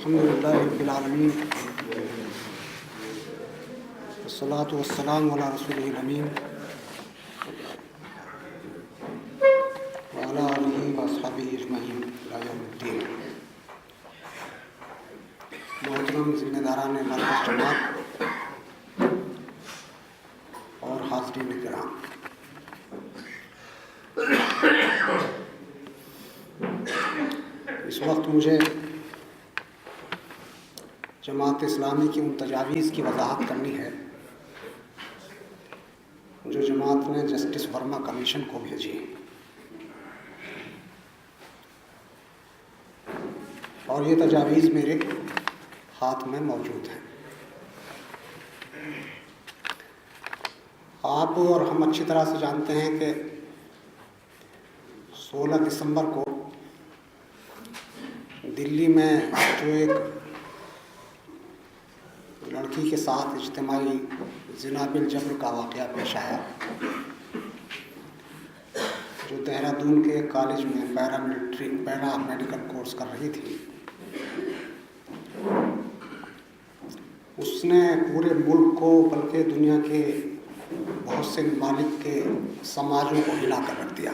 अल्हम्दुलिल्लाहि रब्बिल आलमीन वस्सलातु वस्सलामु अला रसूलिहिल अमीन व अला आलिहि व अस्हाबिहि अजमईन इला यौमिद्दीन। मोहतरम ज़िम्मेदारान मरकज़ जमात और हाज़रीन किराम, इस वक्त मुझे जमात इस्लामी की उन तजावीज़ की वजाहत करनी है जो जमात ने जस्टिस वर्मा कमीशन को भेजी और ये तजावीज़ मेरे हाथ में मौजूद हैं। आप और हम अच्छी तरह से जानते हैं कि 16 दिसंबर को दिल्ली में जो एक लड़की के साथ इज्तिमाई ज़िना बिल जब्र का वाक़या पेश आया, जो देहरादून के कॉलेज में पैरा मेडिकल कोर्स कर रही थी। उसने पूरे मुल्क को बल्कि दुनिया के बहुत से ममालिक के समाजों को हिला कर रख दिया।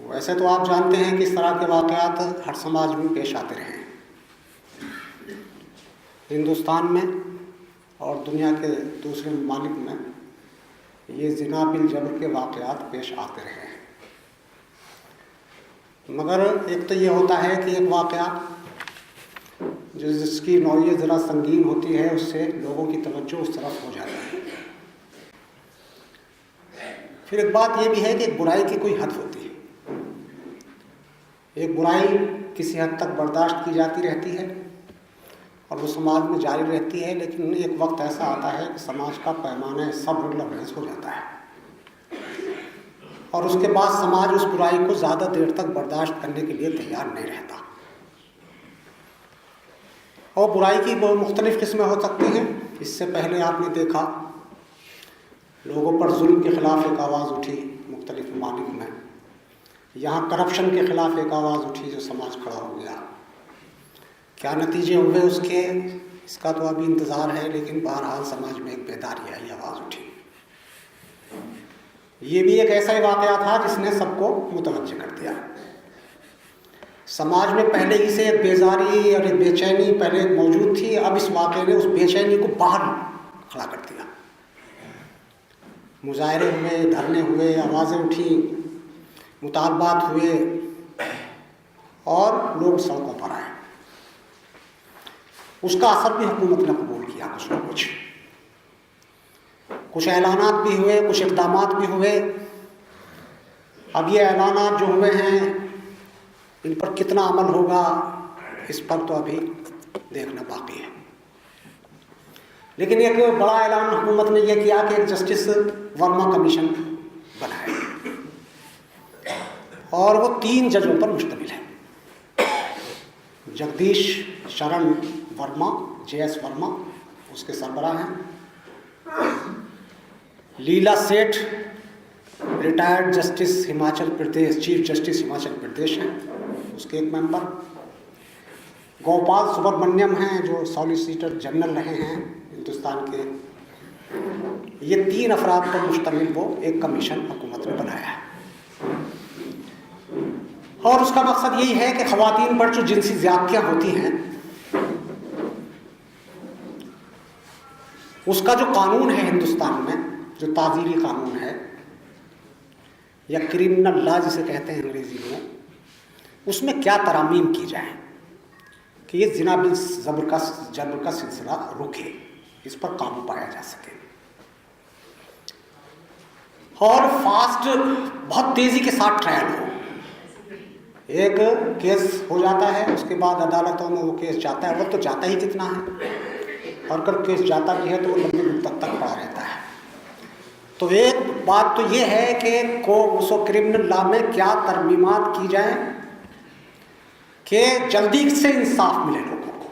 वैसे तो आप जानते हैं कि इस तरह के वाक़यात हर समाज में पेश आते रहे हैं, हिंदुस्तान में और दुनिया के दूसरे ममालिक में ये ज़िना बिल जब्र के वाक़यात पेश आते रहे हैं। मगर एक तो ये होता है कि एक वाक़या जिसकी नौइयत ज़रा संगीन होती है, उससे लोगों की तवज्जो उस तरफ हो जाती है। फिर एक बात ये भी है कि बुराई की कोई हद होती है। एक बुराई किसी हद तक बर्दाश्त की जाती रहती है और वो समाज में जारी रहती है, लेकिन एक वक्त ऐसा आता है कि समाज का पैमाना सब्र लबरेज हो जाता है और उसके बाद समाज उस बुराई को ज़्यादा देर तक बर्दाश्त करने के लिए तैयार नहीं रहता। और बुराई की बहुत मुख्तलिफ़ किस्में हो सकती हैं। इससे पहले आपने देखा लोगों पर जुल्म के ख़िलाफ़ एक आवाज़ उठी मुख्तलिफ़ ममालिक में। यहाँ करप्शन के ख़िलाफ़ एक आवाज़ उठी जो समाज खड़ा हो गया। क्या नतीजे हुए उसके, इसका तो अभी इंतज़ार है, लेकिन बहरहाल समाज में एक बेदारी आई, आवाज़ उठी। ये भी एक ऐसा ही वाक़या था जिसने सबको मुतवज्जे कर दिया। समाज में पहले ही से एक बेजारी और एक बेचैनी पहले मौजूद थी, अब इस वाक़े ने उस बेचैनी को बाहर खड़ा कर दिया। मुजाहरे हुए, धरने हुए, आवाज़ें उठी, मुतालबात हुए और लोग सड़कों पर आए। उसका असर भी हुकूमत ने कबूल किया, कुछ न कुछ ऐलानात भी हुए, कुछ इक़दामात भी हुए। अब ये ऐलानात जो हुए हैं इन पर कितना अमल होगा, इस पर तो अभी देखना बाकी है। लेकिन एक बड़ा ऐलान हुकूमत ने यह किया कि एक जस्टिस वर्मा कमीशन बनाए और वो 3 जजों पर मुश्तमिल है। जगदीश शरण वर्मा, JS वर्मा उसके सरबराह हैं। लीला सेठ retired justice Himachal Pradesh, chief justice Himachal Pradesh हैं, उसके एक मेंबर। गोपाल सुब्रमण्यम हैं जो सॉलिसिटर जनरल रहे हैं हिंदुस्तान के। ये 3 अफराद पर मुश्तमिल वो एक कमीशन हुकूमत ने बनाया है और उसका मकसद यही है कि ख़वातीन पर जो जिनसी ज़्यादतियाँ होती हैं उसका जो कानून है हिंदुस्तान में, जो ताज़ीरी कानून है या क्रिमिनल लॉ जिसे कहते हैं अंग्रेज़ी में, उसमें क्या तरामीम की जाए कि ये ज़िना बिल जब्र का सिलसिला रुके, इस पर काबू पाया जा सके और फास्ट बहुत तेज़ी के साथ ट्रायल हो। एक केस हो जाता है, उसके बाद अदालतों में वो केस जाता है, वो तो जाता ही कितना है, और अगर केस जाता भी है तो वो लंबी मुद्दत तक पड़ा रहता है। तो एक बात तो ये है कि उसको क्रिमिनल लॉ में क्या तरमीमात की जाए कि जल्दी से इंसाफ मिले लोगों को,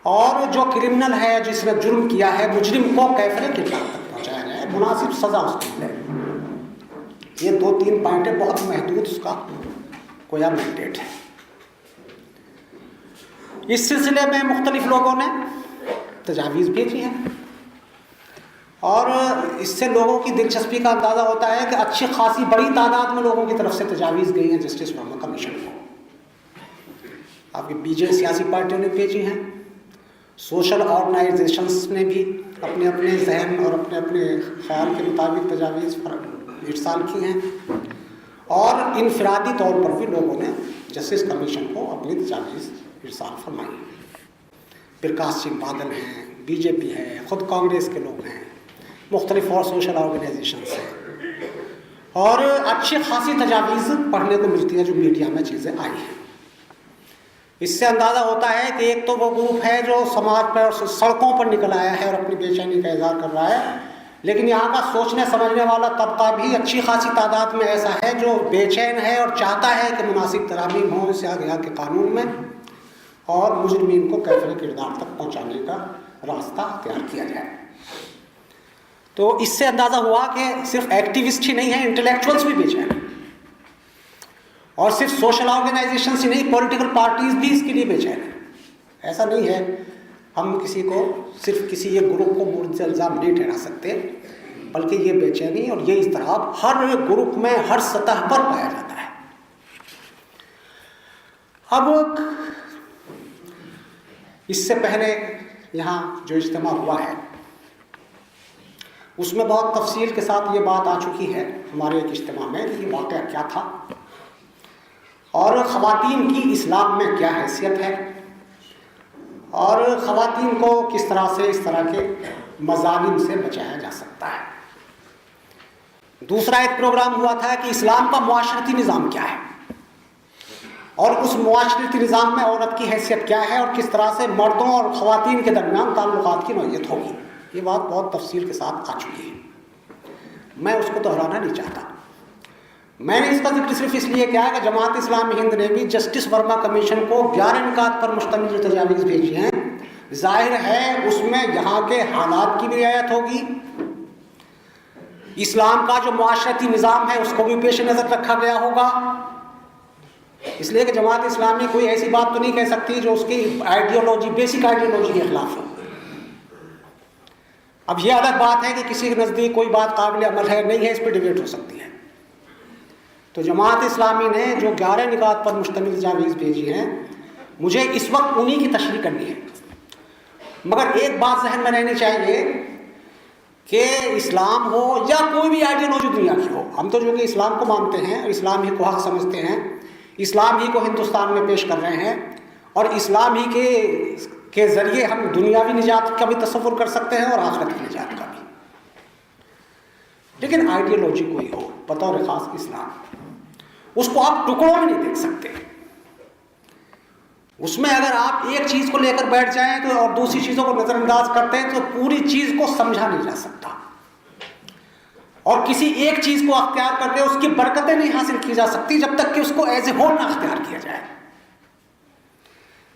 और जो क्रिमिनल है जिसने जुर्म किया है मुजरिम को कैफरे के तक पहुँचाया जाए, मुनासिब सज़ा उसको मिले। ये 2-3 पॉइंटें बहुत महदूद उसका का कोया मैंडेट है। इस सिलसिले में मुख्तलिफ लोगों ने तजावीज़ भेजी हैं और इससे लोगों की दिलचस्पी का अंदाज़ा होता है कि अच्छी खासी बड़ी तादाद में लोगों की तरफ से तजावीज़ गई हैं जस्टिस वर्मा कमीशन को। आपकी बीजेपी सियासी पार्टियों ने भेजी हैं, सोशल ऑर्गेनाइजेशंस ने भी अपने अपने जहन और अपने अपने ख्याल के मुताबिक तजावीज़ इरसाल की हैं और इनफरादी तौर पर भी लोगों ने जस्टिस कमीशन को अपनी तजावीज़ इरसाल फरमाई। प्रकाश सिंह बादल हैं, बीजेपी है, ख़ुद कांग्रेस के लोग हैं, मुख्तलिफ और सोशल ऑर्गेनाइजेशंस हैं और अच्छी खासी तजावीज़ पढ़ने को मिलती है जो मीडिया में चीज़ें आई हैं। इससे अंदाज़ा होता है कि एक तो वो ग्रुप है जो समाज पर और सड़कों पर निकल आया है और अपनी बेचैनी का इज़हार कर रहा है, लेकिन यहाँ का सोचने समझने वाला तबका भी अच्छी खासी तादाद में ऐसा है जो बेचैन है और चाहता है कि मुनासिब तरामीम हो इस यहाँ के कानून में और मुजरिमीन को कैफरे किरदार तक पहुँचाने का रास्ता अख्तियार किया जाए। तो इससे अंदाज़ा हुआ कि सिर्फ एक्टिविस्ट ही नहीं है, इंटेलेक्चुअल्स भी बेचैन हैं और सिर्फ सोशल ऑर्गेनाइजेशन ही नहीं, पॉलिटिकल पार्टीज भी इसके लिए बेचैन हैं। ऐसा नहीं है, हम किसी को सिर्फ किसी एक ग्रुप को मुर्द इल्ज़ाम नहीं ठहरा सकते, बल्कि ये बेचैनी और ये इज़्तिराब हर ग्रुप में हर सतह पर पाया जाता है। अब इससे पहले यहाँ जो इज्तिमा हुआ है उसमें बहुत तफसील के साथ ये बात आ चुकी है हमारे एक इज्तिमा में कि ये वाक़या क्या था और ख़वातीन की इस्लाम में क्या हैसियत है और ख़वातीन को किस तरह से इस तरह के मज़ालिम से बचाया जा सकता है। दूसरा एक प्रोग्राम हुआ था कि इस्लाम का मुआशरती निज़ाम क्या है और उस मुआशरती निज़ाम में औरत की हैसियत क्या है और किस तरह से मर्दों और ख़वातीन के दरमियान ताल्लुकात की नौइयत होगी। ये बात बहुत तफसील के साथ आ चुकी है, मैं उसको दोहराना नहीं चाहता। मैंने इसका जिक्र सिर्फ इसलिए किया है कि जमात इस्लामी हिंद ने भी जस्टिस वर्मा कमीशन को 11 निकात पर मुश्तमिल जो तजावीज़ भेजी हैं, जाहिर है उसमें यहाँ के हालात की भी रियायत होगी, इस्लाम का जो मुआशरती निज़ाम है उसको भी पेश नज़र रखा गया होगा, इसलिए कि जमात इस्लामी कोई ऐसी बात तो नहीं कह सकती जो उसकी आइडियोलॉजी, बेसिक आइडियोलॉजी के खिलाफ हो। अब यह अलग बात है कि किसी के नज़दीक कोई बात काबिल अमल है नहीं है, इस पर डिबेट हो सकती है। तो जमात इस्लामी ने जो 11 निकात पर मुश्तमिल तजावीज़ भेजी हैं, मुझे इस वक्त उन्हीं की तशरीह करनी है, मगर एक बात जहन में रहनी चाहिए कि इस्लाम हो या कोई भी आइडियोलॉजी दुनिया की हो, हम तो जो कि इस्लाम को मानते हैं, इस्लाम ही को हक समझते हैं, इस्लाम ही को हिंदुस्तान में पेश कर रहे हैं और इस्लाम ही के ज़रिए हम दुनियावी निजात का भी तसव्वुर कर सकते हैं और आखिरत की निजात का भी। लेकिन आइडियोलॉजी कोई हो बतौर ख़ास इस्लाम, उसको आप टुकड़ों में नहीं देख सकते। उसमें अगर आप एक चीज़ को लेकर बैठ जाएं तो और दूसरी चीज़ों को नज़रअंदाज करते हैं तो पूरी चीज़ को समझा नहीं जा सकता और किसी एक चीज़ को अख्तियार करके उसकी बरकतें नहीं हासिल की जा सकती जब तक कि उसको एज ए होल ना अख्तियार किया जाए।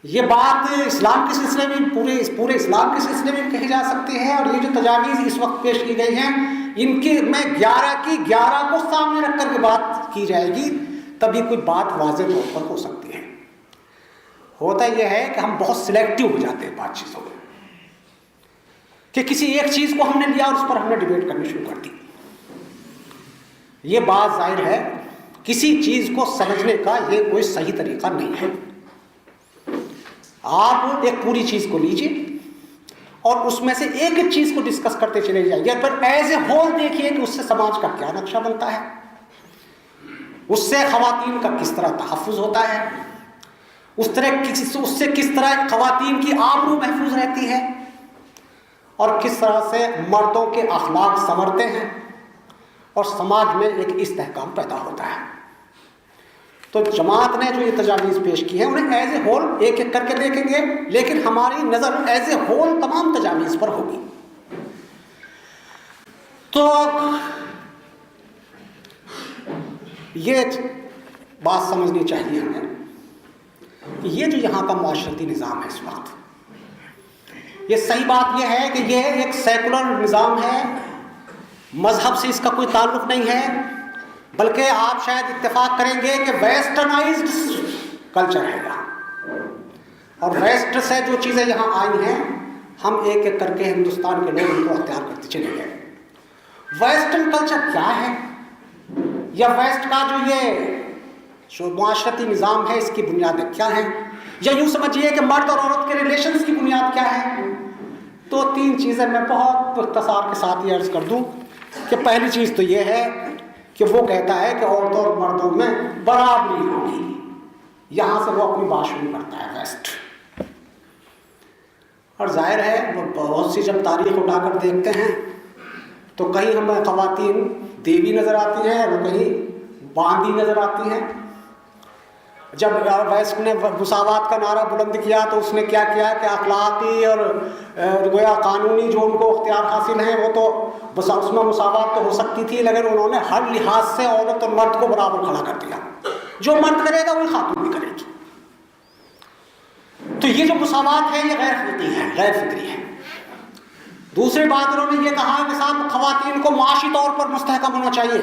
ये बात इस्लाम के सिलसिले में पूरे इस्लाम के सिलसिले में कही जा सकती है और ये जो तजावीज़ इस वक्त पेश की गई हैं इनके में 11 की 11 को सामने रख कर के बात की जाएगी, तभी कोई बात वाज़ेह तौर पर हो सकती है। होता यह है कि हम बहुत सिलेक्टिव हो जाते हैं बात चीज़ों में, कि किसी एक चीज़ को हमने लिया और उस पर हमने डिबेट करनी शुरू कर दी। ये बात जाहिर है किसी चीज़ को समझने का ये कोई सही तरीका नहीं है। आप एक पूरी चीज़ को लीजिए और उसमें से एक एक चीज़ को डिस्कस करते चले जाइए, पर एज ए होल देखिए कि उससे समाज का क्या नक्शा बनता है, उससे ख़वातीन का किस तरह तहफ़्फ़ुज़ होता है, उससे किस तरह ख़वातीन की आबरू महफूज रहती है और किस तरह से मर्दों के अखलाक संवरते हैं और समाज में एक इस्तेहकाम पैदा होता है। तो जमात ने जो ये तजावीज़ पेश की है उन्हें एज ए होल एक एक करके देखेंगे, लेकिन हमारी नज़र एज ए होल तमाम तजावीज़ पर होगी। तो ये बात समझनी चाहिए हमें कि ये जो यहाँ का मुआशरती निज़ाम है इस वक्त, ये सही बात यह है कि यह एक सेकुलर निज़ाम है, मज़हब से इसका कोई ताल्लुक़ नहीं है, बल्कि आप शायद इत्तेफाक करेंगे कि वेस्टर्नाइज्ड कल्चर है यहाँ, और वेस्ट से जो चीज़ें यहाँ आई हैं हम एक एक करके हिंदुस्तान के लोग उनको अख्तियार करते चले गए। वेस्टर्न कल्चर क्या है, या वेस्ट का जो मुआशरती निज़ाम है इसकी बुनियादें क्या हैं, या यूँ समझिए कि मर्द और औरत के रिलेशंस की बुनियाद क्या है। तो 3 चीज़ें मैं बहुत इख्तिसार के साथ ये अर्ज़ कर दूँ कि पहली चीज़ तो ये है कि वो कहता है कि औरतों और मर्दों में बराबरी होगी। यहाँ से वो अपनी बात शुरू करता है वेस्ट। और जाहिर है वो बहुत सी जब तारीख उठाकर देखते हैं तो कहीं हमें ख़वातीन देवी नज़र आती हैं और कहीं बांदी नज़र आती हैं। जब वेस्ट ने मुसावात का नारा बुलंद किया तो उसने क्या किया कि अखलाकी और गोया कानूनी जो उनको अख्तियार हासिल हैं वो तो उसमें मुसावात तो हो सकती थी, लेकिन उन्होंने हर लिहाज से औरत और मर्द को बराबर खड़ा कर दिया। जो मर्द करेगा वही खातून भी करेगी। तो ये जो मुसावात है ये गैर फिक्री है। दूसरी बात उन्होंने ये कहा कि साहब ख़वातीन को माशी तौर पर मुस्तहकम होना चाहिए,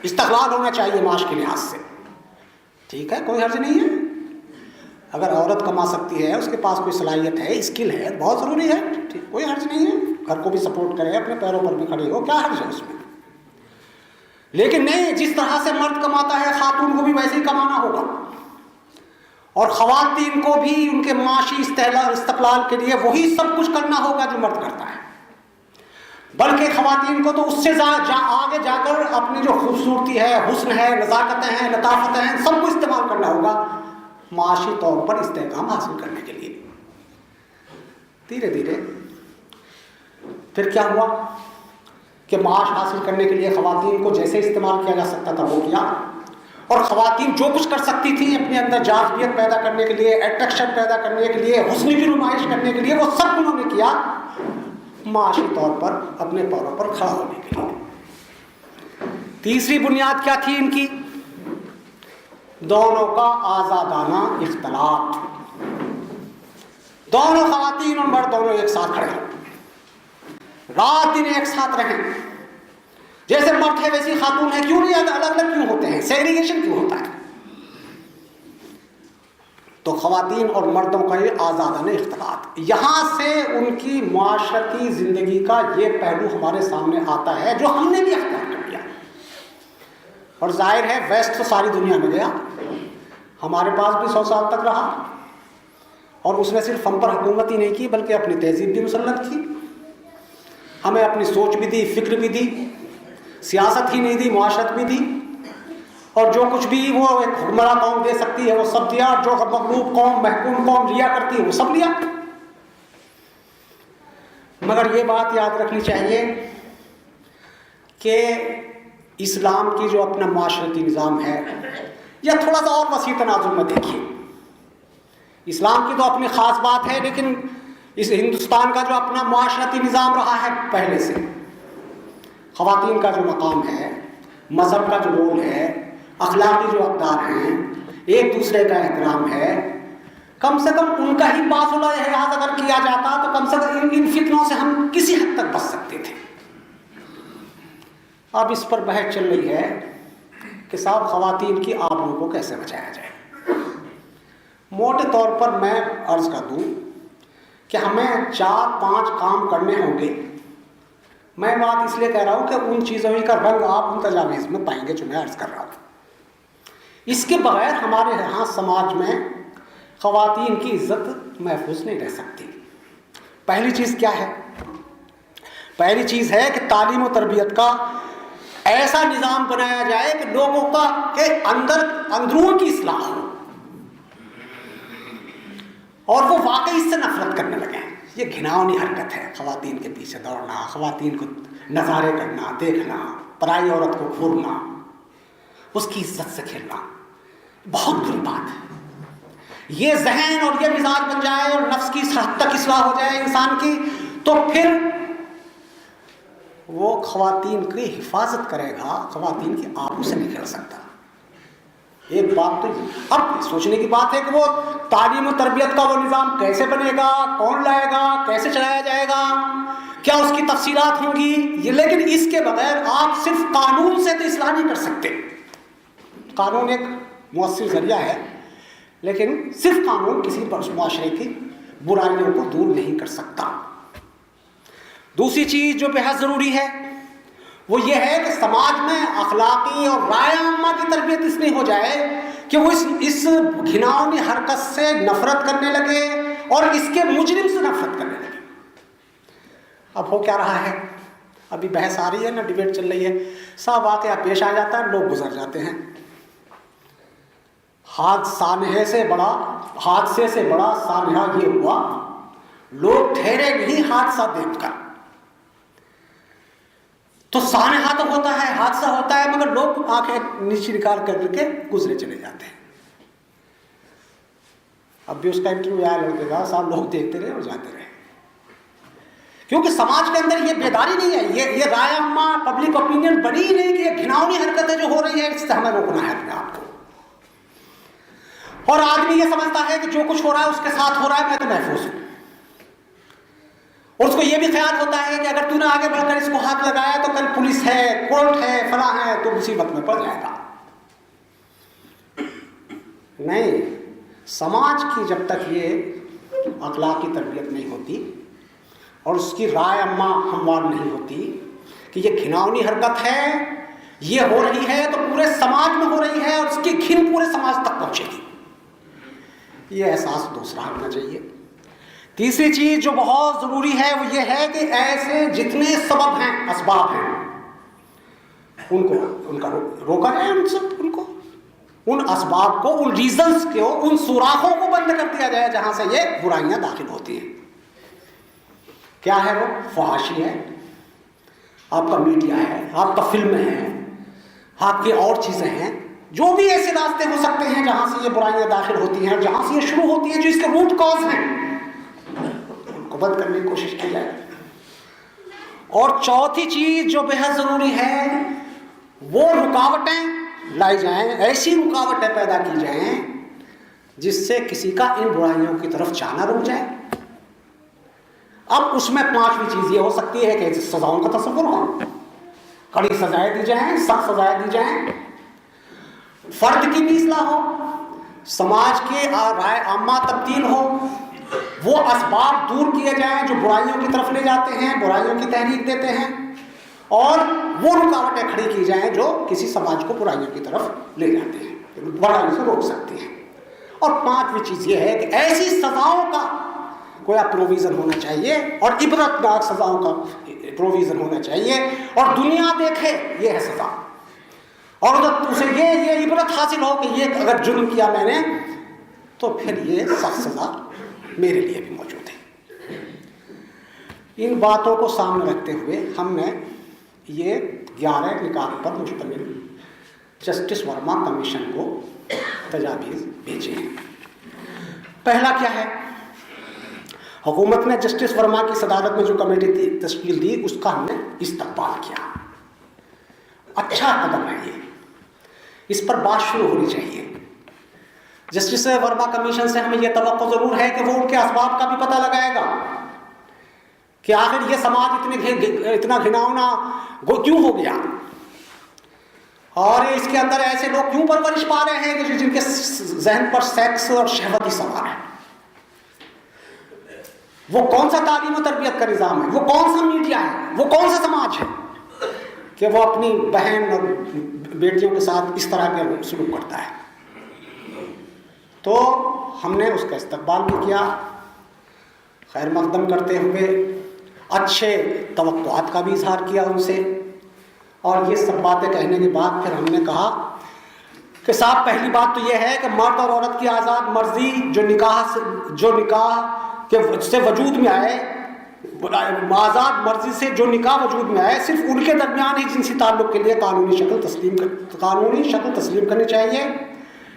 इस्तक़लाल होना चाहिए माश के लिहाज से। ठीक है, कोई हर्ज नहीं है। अगर औरत कमा सकती है, उसके पास कोई सलाहियत है, स्किल है, बहुत ज़रूरी है, ठीक, कोई हर्ज नहीं है। घर को भी सपोर्ट करे, अपने पैरों पर भी खड़ी हो, क्या हर्ज है उसमें। लेकिन नहीं, जिस तरह से मर्द कमाता है खातून को भी वैसे ही कमाना होगा, और ख़वातीन को भी उनके माशी इस्तक़लाल के लिए वही सब कुछ करना होगा जो मर्द करता है। बल्कि ख़वातीन को तो उससे आगे जाकर अपनी जो खूबसूरती है, हुस्न है, नज़ाकतें हैं, लताफ़तें हैं, सबको इस्तेमाल करना होगा माशी तौर पर इस्तेहकाम हासिल करने के लिए। धीरे धीरे फिर क्या हुआ कि माश हासिल करने के लिए ख़वातीन को जैसे इस्तेमाल किया जा सकता था वो किया, और ख़वातीन जो कुछ कर सकती थी अपने अंदर जाज़बियत पैदा करने के लिए, अट्रैक्शन पैदा करने के लिए, हुस्न की नुमाइश करने के लिए, वो सब उन्होंने किया माशी तौर पर अपने पैरों पर खड़ा होने के लिए। तीसरी बुनियाद क्या थी इनकी? दोनों का आज़ादाना इख्तिलात। दोनों ख़वातीन और मर्द दोनों एक साथ खड़े हों, रात दिन एक साथ रहें। जैसे मर्द है वैसी खातून है, क्यों नहीं अलग अलग क्यों होते हैं, सेग्रीगेशन क्यों होता है? तो ख़वातीन और मर्दों का ये आज़ादाना इख्तिलात, यहाँ से उनकी मुआशरती ज़िंदगी का ये पहलू हमारे सामने आता है जो हमने भी अख्तियार कर लिया। और जाहिर है वेस्ट तो सारी दुनिया में गया, हमारे पास भी 100 साल तक रहा, और उसने सिर्फ हम पर हुकूमत ही नहीं की बल्कि अपनी तहजीब भी मुसल्लत की, हमें अपनी सोच भी दी, फ़िक्र भी दी, सियासत ही नहीं दी, मुआशरत भी दी, और जो कुछ भी वो एक हुक्मरान कौम दे सकती है वो सब दिया, और जो मगलूब कौम, महकूम कौम लिया करती है वो सब लिया। मगर ये बात याद रखनी चाहिए कि इस्लाम की जो अपना माशरती निज़ाम है, या थोड़ा सा और वसी तनाजुर में देखिए, इस्लाम की तो अपनी ख़ास बात है, लेकिन इस हिंदुस्तान का जो अपना माशरती निज़ाम रहा है पहले से, ख़वातीन का जो मकाम है, मज़हब का जो रोल है, अखलाकी जो अक़दार हैं, एक दूसरे का एहतराम है, कम से कम उनका ही बासुला लिहाज अगर किया जाता तो कम से कम इन फितनों से हम किसी हद तक बच सकते थे। अब इस पर बहस चल रही है कि साहब ख़वातीन की आबरू को कैसे बचाया जाए। मोटे तौर पर मैं अर्ज़ कर दूँ कि हमें 4-5 काम करने होंगे। मैं बात इसलिए कह रहा हूँ कि उन चीज़ों का रंग आप उन तजावीज़ में पाएंगे जो मैं अर्ज़ कर रहा हूँ। इसके बगैर हमारे यहाँ समाज में ख़वातीन की इज़्ज़त महफूज नहीं रह सकती। पहली चीज़ क्या है? पहली चीज़ है कि तालीम और तरबियत का ऐसा निज़ाम बनाया जाए कि लोगों का के अंदरूनी की इस्लाह हो और वो वाकई इससे नफरत करने लगे। ये घिनौनी हरकत है, ख़वातीन के पीछे दौड़ना, ख़वातीन को नज़ारे करना, देखना, पराई औरत को घूरना, उसकी इज्जत से खेलना, बहुत बुरी बात है। ये जहन और ये मिजाज बन जाए और नफ्स की हद तक इस्लाह हो जाए इंसान की, तो फिर वो ख़वातीन की हिफाजत करेगा, ख़वातीन की आबरू से नहीं खेल सकता। एक बात तो अब सोचने की बात है कि वो तालीम और तरबियत का वो निज़ाम कैसे बनेगा, कौन लाएगा, कैसे चलाया जाएगा, क्या उसकी तफसीलात होंगी ये। लेकिन इसके बगैर आप सिर्फ कानून से तो इस्लाह नहीं कर सकते। कानून एक मुअस्सिर जरिया है, लेकिन सिर्फ कानून किसी मुआशरे की बुराइयों को दूर नहीं कर सकता। दूसरी चीज जो बेहद जरूरी है वो ये है कि समाज में अखलाकी और राय आम्मा की तरबियत इसलिए हो जाए कि वो इस घिनौनी हरकत से नफरत करने लगे और इसके मुजरिम से नफरत करने लगे। अब हो क्या रहा है, अभी बहस आ रही है ना, डिबेट चल रही है, सब वाकया पेश आ जाता है, लोग गुजर जाते हैं। हादसे से बड़ा सानहा ये हुआ, लोग ठहरे नहीं हादसा देखकर। तो सानहा तो होता है, हादसा होता है, मगर लोग आंखें नीचे निकाल करके गुजरे चले जाते हैं। अब भी उसका इंटरव्यू आया लड़के का, साहब लोग देखते रहे और जाते रहे, क्योंकि समाज के अंदर ये बेदारी नहीं है, ये राय अम्मा पब्लिक ओपिनियन बनी ही नहीं कि ये घिनौनी हरकतें जो हो रही है इससे हमें रोकना है अपने आप को। और आदमी ये समझता है कि जो कुछ हो रहा है उसके साथ हो रहा है, मैं तो महफूज हूं। और उसको ये भी ख्याल होता है कि अगर तूने आगे बढ़कर इसको हाथ लगाया तो कल पुलिस है, कोर्ट है, फला है, तो मुसीबत में पड़ जाएगा। नहीं, समाज की जब तक ये अखलाकी तरबियत नहीं होती और उसकी राय अम्मा हमवार नहीं होती कि ये घिनौनी हरकत है, ये हो रही है तो पूरे समाज में हो रही है और इसकी घिन पूरे समाज तक पहुंचेगी, ये एहसास दूसरा होना चाहिए। तीसरी चीज जो बहुत जरूरी है वो ये है कि ऐसे जितने सबब हैं, असबाब हैं, उनका रोका जाए, उनको उन असबाब को, उन रीजंस को, उन सुराखों को बंद कर दिया जाए जहां से ये बुराइयां दाखिल होती हैं। क्या है वो? फहाशी है, आपका मीडिया है, आपका फिल्म है, आपकी और चीजें हैं, जो भी ऐसे रास्ते हो सकते हैं जहां से ये बुराइयां दाखिल होती हैं, जहां से ये शुरू होती हैं, जो इसके रूट कॉज हैं, उनको बंद करने की कोशिश की जाए। और चौथी चीज जो बेहद जरूरी है वो रुकावटें लाई जाएं, ऐसी रुकावटें पैदा की जाएं जिससे किसी का इन बुराइयों की तरफ जाना रुक जाए। अब उसमें पांचवी चीज ये हो सकती है कि सजाओं का तस्वुर हो, कड़ी सजाएं दी जाएं, सख्त सजाएं दी जाएं, फर्द की भी इस्लाह हो, समाज के राय आम्मा तब्दील हो, वो असबाब दूर किए जाएं जो बुराइयों की तरफ ले जाते हैं, बुराइयों की तहरीक देते हैं, और वो रुकावटें खड़ी की जाएं जो किसी समाज को बुराइयों की तरफ ले जाते हैं, बुराइयों से रोक सकती हैं। और पांचवी चीज ये है कि ऐसी सजाओं का कोई प्रोविजन होना चाहिए और इबरतनाक सजाओं का प्रोविजन होना चाहिए, और दुनिया देखे ये है सजा, और उसे ये इबरत हासिल हो कि ये अगर जुल्म किया मैंने तो फिर ये सख्त सजा मेरे लिए भी मौजूद है। इन बातों को सामने रखते हुए हमने ये 11 निकाह पर मुश्तमिल जस्टिस वर्मा कमीशन को तजावीज़ भेजे हैं। पहला क्या है, हुकूमत ने जस्टिस वर्मा की सदारत में जो कमेटी तश्कील दी उसका हमने इस्तकबाल किया। अच्छा कदम है ये, इस पर बात शुरू होनी चाहिए। जस्टिस वर्मा कमीशन से हमें यह तवक्को जरूर है कि वो उनके असबाब का भी पता लगाएगा कि आखिर ये समाज इतना घिनौना क्यों हो गया, और इसके अंदर ऐसे लोग क्यों परवरिश पा रहे हैं कि जिनके जहन पर सेक्स और शहवत ही सवार है। वो कौन सा तालीम और तरबियत का निज़ाम है, वो कौन सा मीडिया है, वो कौन सा समाज है कि वो अपनी बहन और बेटियों के साथ इस तरह के सलूक करता है। तो हमने उसका इस्तकबाल भी किया, खैर मकदम करते हुए अच्छे तवक्कुआत का भी इजहार किया उनसे, और ये सब बातें कहने के बाद फिर हमने कहा कि साहब पहली बात तो ये है कि मर्द और औरत की आज़ाद मर्जी जो निकाह के से वजूद में आए, आज़ाद मर्जी से जो निकाह वजूद में आए, सिर्फ उनके दरमियान ही जिनसी ताल्लुक़ के लिए कानूनी शक्ल तस्लीम करनी चाहिए।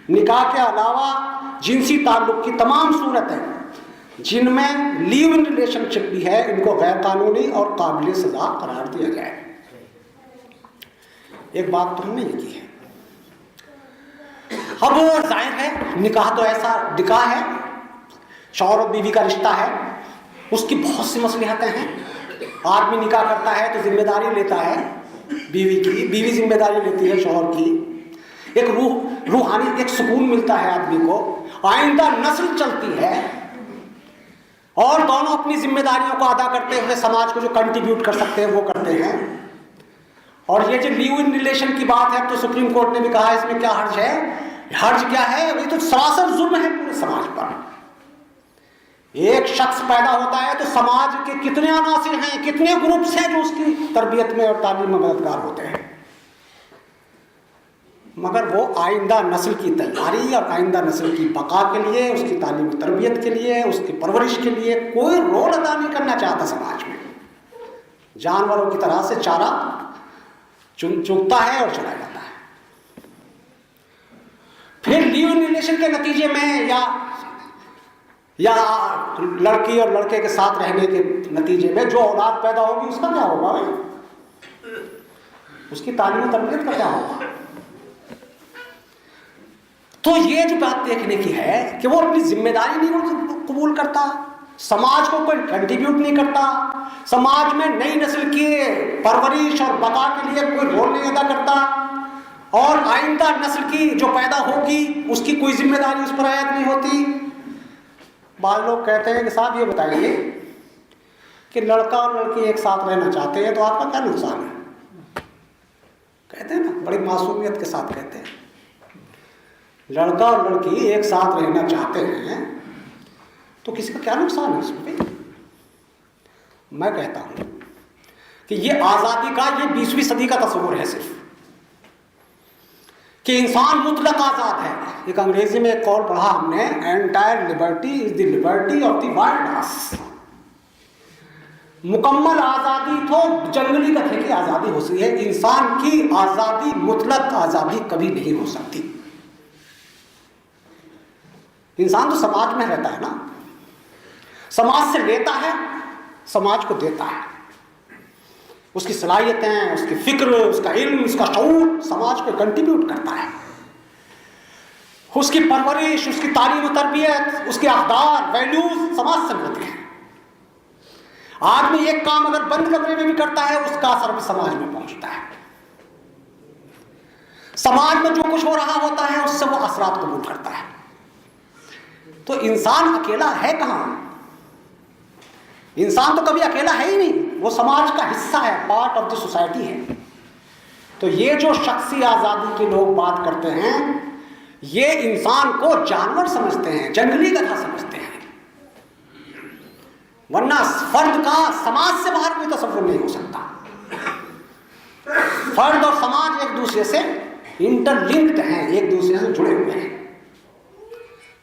निकाह के अलावा जिनसी ताल्लुक़ की तमाम सूरतें जिनमें लिव इन रिलेशनशिप भी है, इनको गैर कानूनी और काबिल सजा करार दिया जाए। एक बात तो हमने ये की है। अब जाहिर है निकाह तो ऐसा निकाह है, शौहर और बीवी का रिश्ता है, उसकी बहुत सी मसलिहतें हैं। आदमी निकाह करता है तो जिम्मेदारी लेता है बीवी की, बीवी जिम्मेदारी लेती है शौहर की। एक रूह रूहानी एक सुकून मिलता है आदमी को, आइंदा नस्ल चलती है और दोनों अपनी जिम्मेदारियों को अदा करते हुए समाज को जो कंट्रीब्यूट कर सकते हैं वो करते हैं। और ये जो लिव इन रिलेशन की बात है, तो सुप्रीम कोर्ट ने भी कहा इसमें क्या हर्ज है? हर्ज क्या है? ये तो सरासर जुल्म है पूरे समाज पर। एक शख्स पैदा होता है तो समाज के कितने अनासिर हैं, कितने ग्रुप्स हैं जो उसकी तरबियत में और तालीम में मददगार होते हैं, मगर वो आइंदा नस्ल की तैयारी और आइंदा नस्ल की बका के लिए, उसकी तालीम तरबियत के लिए, उसकी परवरिश के लिए कोई रोल अदा नहीं करना चाहता समाज में। जानवरों की तरह से चारा चुगता है और चला जाता है। फिर लिव इन रिलेशन के नतीजे में या लड़की और लड़के के साथ रहने के नतीजे में जो औलाद पैदा होगी उसका क्या होगा भाई? उसकी तालीम तरबियत का क्या होगा? तो ये जो बात देखने की है कि वो अपनी जिम्मेदारी नहीं कबूल करता, समाज को कोई कंट्रीब्यूट नहीं करता, समाज में नई नस्ल की परवरिश और बका के लिए कोई रोल नहीं अदा करता, और आइंदा नस्ल की जो पैदा होगी उसकी कोई जिम्मेदारी उस पर आयद नहीं होती। बाद लोग कहते हैं कि साहब ये बताइए कि लड़का और लड़की एक साथ रहना चाहते हैं तो आपका क्या नुकसान है? कहते हैं ना, बड़ी मासूमियत के साथ कहते हैं, लड़का और लड़की एक साथ रहना चाहते हैं तो किसी का क्या नुकसान है इसमें? मैं कहता हूं कि ये आजादी का, ये 20वीं सदी का तस्वुर है सिर्फ, कि इंसान मुतलक आजाद है। एक अंग्रेजी में एक कॉल पढ़ा हमने, entire liberty is the liberty of the wild ass. मुकम्मल आजादी तो जंगली गधे की आजादी हो सकती है, इंसान की आजादी, मुतलक आजादी कभी नहीं हो सकती। इंसान तो समाज में रहता है ना, समाज से लेता है, समाज को देता है। उसकी सलाहियतें, उसकी फिक्र, उसका इल्म, उसका शऊर समाज को कंट्रीब्यूट करता है। उसकी परवरिश, उसकी तालीम और तरबियत, उसके अहदार, वैल्यूज समाज से होते हैं। आदमी एक काम अगर बंद कमरे में भी करता है उसका असर भी समाज में पहुंचता है। समाज में जो कुछ हो रहा होता है उससे वो असरात कबूल करता है। तो इंसान अकेला है कहां? इंसान तो कभी अकेला है ही नहीं, वो समाज का हिस्सा है, पार्ट ऑफ द सोसाइटी है। तो ये जो शख्सी आजादी के लोग बात करते हैं, ये इंसान को जानवर समझते हैं, जंगली गधा समझते हैं, वरना फर्द का समाज से बाहर कोई तस्वुर नहीं हो सकता। फर्द और समाज एक दूसरे से इंटरलिंक्ड हैं, एक दूसरे से जुड़े हुए हैं।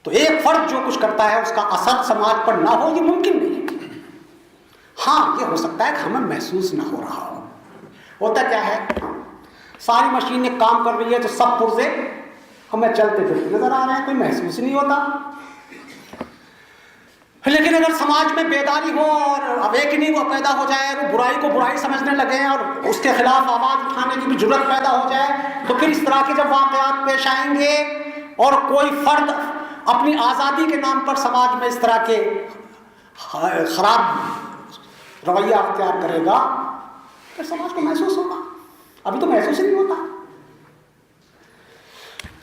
तो एक फर्द जो कुछ करता है उसका असर समाज पर ना हो, ये मुमकिन नहीं है। हाँ, ये हो सकता है कि हमें महसूस ना हो रहा हो। होता क्या है, सारी मशीनें काम कर रही है तो सब पुर्जे हमें चलते फिरते नजर आ रहे हैं, कोई महसूस नहीं होता। लेकिन अगर समाज में बेदारी हो और अवेकनिंग वो पैदा हो जाए और बुराई को बुराई समझने लगे और उसके खिलाफ आवाज उठाने की भी जुर्रत पैदा हो जाए, तो फिर इस तरह के जब वाकयात पेश आएंगे और कोई फर्द अपनी आज़ादी के नाम पर समाज में इस तरह के खराब रवैया अख्तियार करेगा, फिर समाज को महसूस होगा। अभी तो महसूस ही नहीं होता।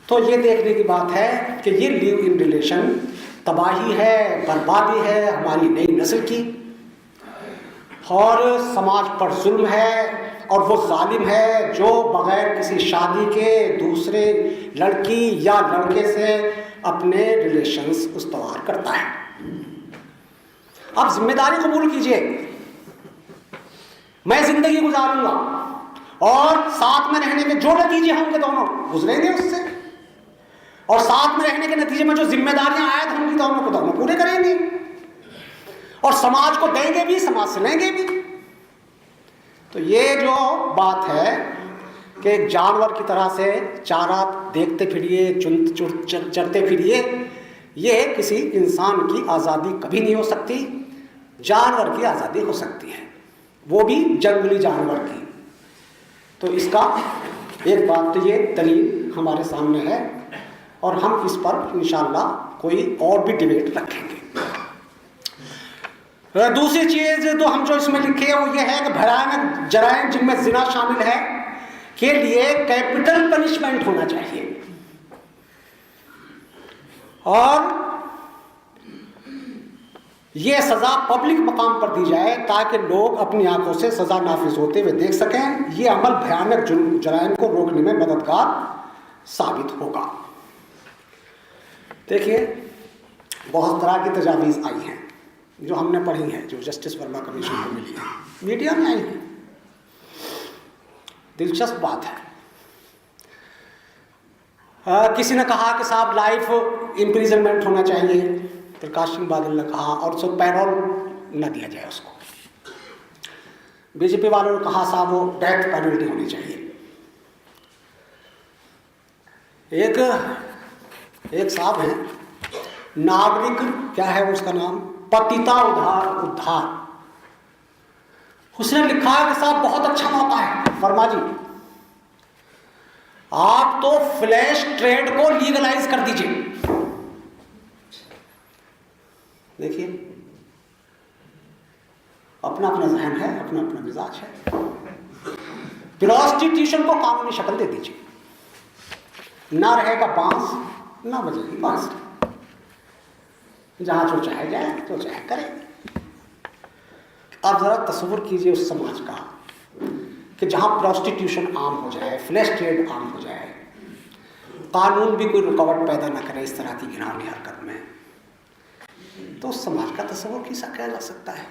तो ये देखने की बात है कि ये लिव इन रिलेशन तबाही है, बर्बादी है हमारी नई नस्ल की, और समाज पर जुल्म है, और वो जालिम है जो बगैर किसी शादी के दूसरे लड़की या लड़के से अपने रिलेशंस उस्तवार करता है। अब जिम्मेदारी कबूल कीजिए, मैं जिंदगी गुजारूंगा और साथ में रहने के जो नतीजे होंगे दोनों गुजरेंगे उससे, और साथ में रहने के नतीजे में जो जिम्मेदारियां आयद होंगी दोनों को दोनों पूरे करेंगे, और समाज को देंगे भी, समाज से लेंगे भी। तो ये जो बात है कि एक जानवर की तरह से चारा देखते फिरिए, चरते फिरिए, ये किसी इंसान की आज़ादी कभी नहीं हो सकती। जानवर की आज़ादी हो सकती है, वो भी जंगली जानवर की। तो इसका एक बात तो ये दलील हमारे सामने है, और हम इस पर इंशाअल्लाह कोई और भी डिबेट रखेंगे। दूसरी चीज़ तो हम जो इसमें लिखे वो ये है कि भयानक जराइम जिनमें जिना शामिल है के लिए कैपिटल पनिशमेंट होना चाहिए। और ये सजा पब्लिक मकाम पर दी जाए ताकि लोग अपनी आंखों से सजा नाफिज होते हुए देख सकें। ये अमल भयानक जराइम को रोकने में मददगार साबित होगा। देखिए, बहुत तरह की तजावीज़ आई हैं जो हमने पढ़ी हैं, जो जस्टिस वर्मा कमीशन को मिली है, मीडिया में आई है। दिलचस्प बात है, किसी ने कहा कि साहब लाइफ इम्प्रिजनमेंट होना चाहिए, प्रकाश सिंह बादल ने कहा, और उसको पैरोल न दिया जाए उसको। बीजेपी वालों ने कहा साहब वो डेथ पेनल्टी होनी चाहिए। एक साहब हैं, नागरिक क्या है उसका नाम, पतिता उद्धार, उसने लिखा है कि साहब बहुत अच्छा मौका है वर्मा जी, आप तो फ्लैश ट्रेड को लीगलाइज कर दीजिए। देखिए, अपना अपना जहन है, अपना अपना मिजाज है। प्रोस्टिट्यूशन को कानूनी शक्ल दे दीजिए, ना रहेगा बांस ना बजेगी बांसुरी, जहां जो चाहे जाए जो चाहे करे। आप जरा तस्वीर कीजिए उस समाज का कि जहां प्रोस्टिट्यूशन आम हो जाए, फ्लैश ट्रेड आम हो जाए, कानून भी कोई रुकावट पैदा ना करे इस तरह की घिनौनी हरकत में, तो उस समाज का तस्वीर कैसा किया जा सकता है।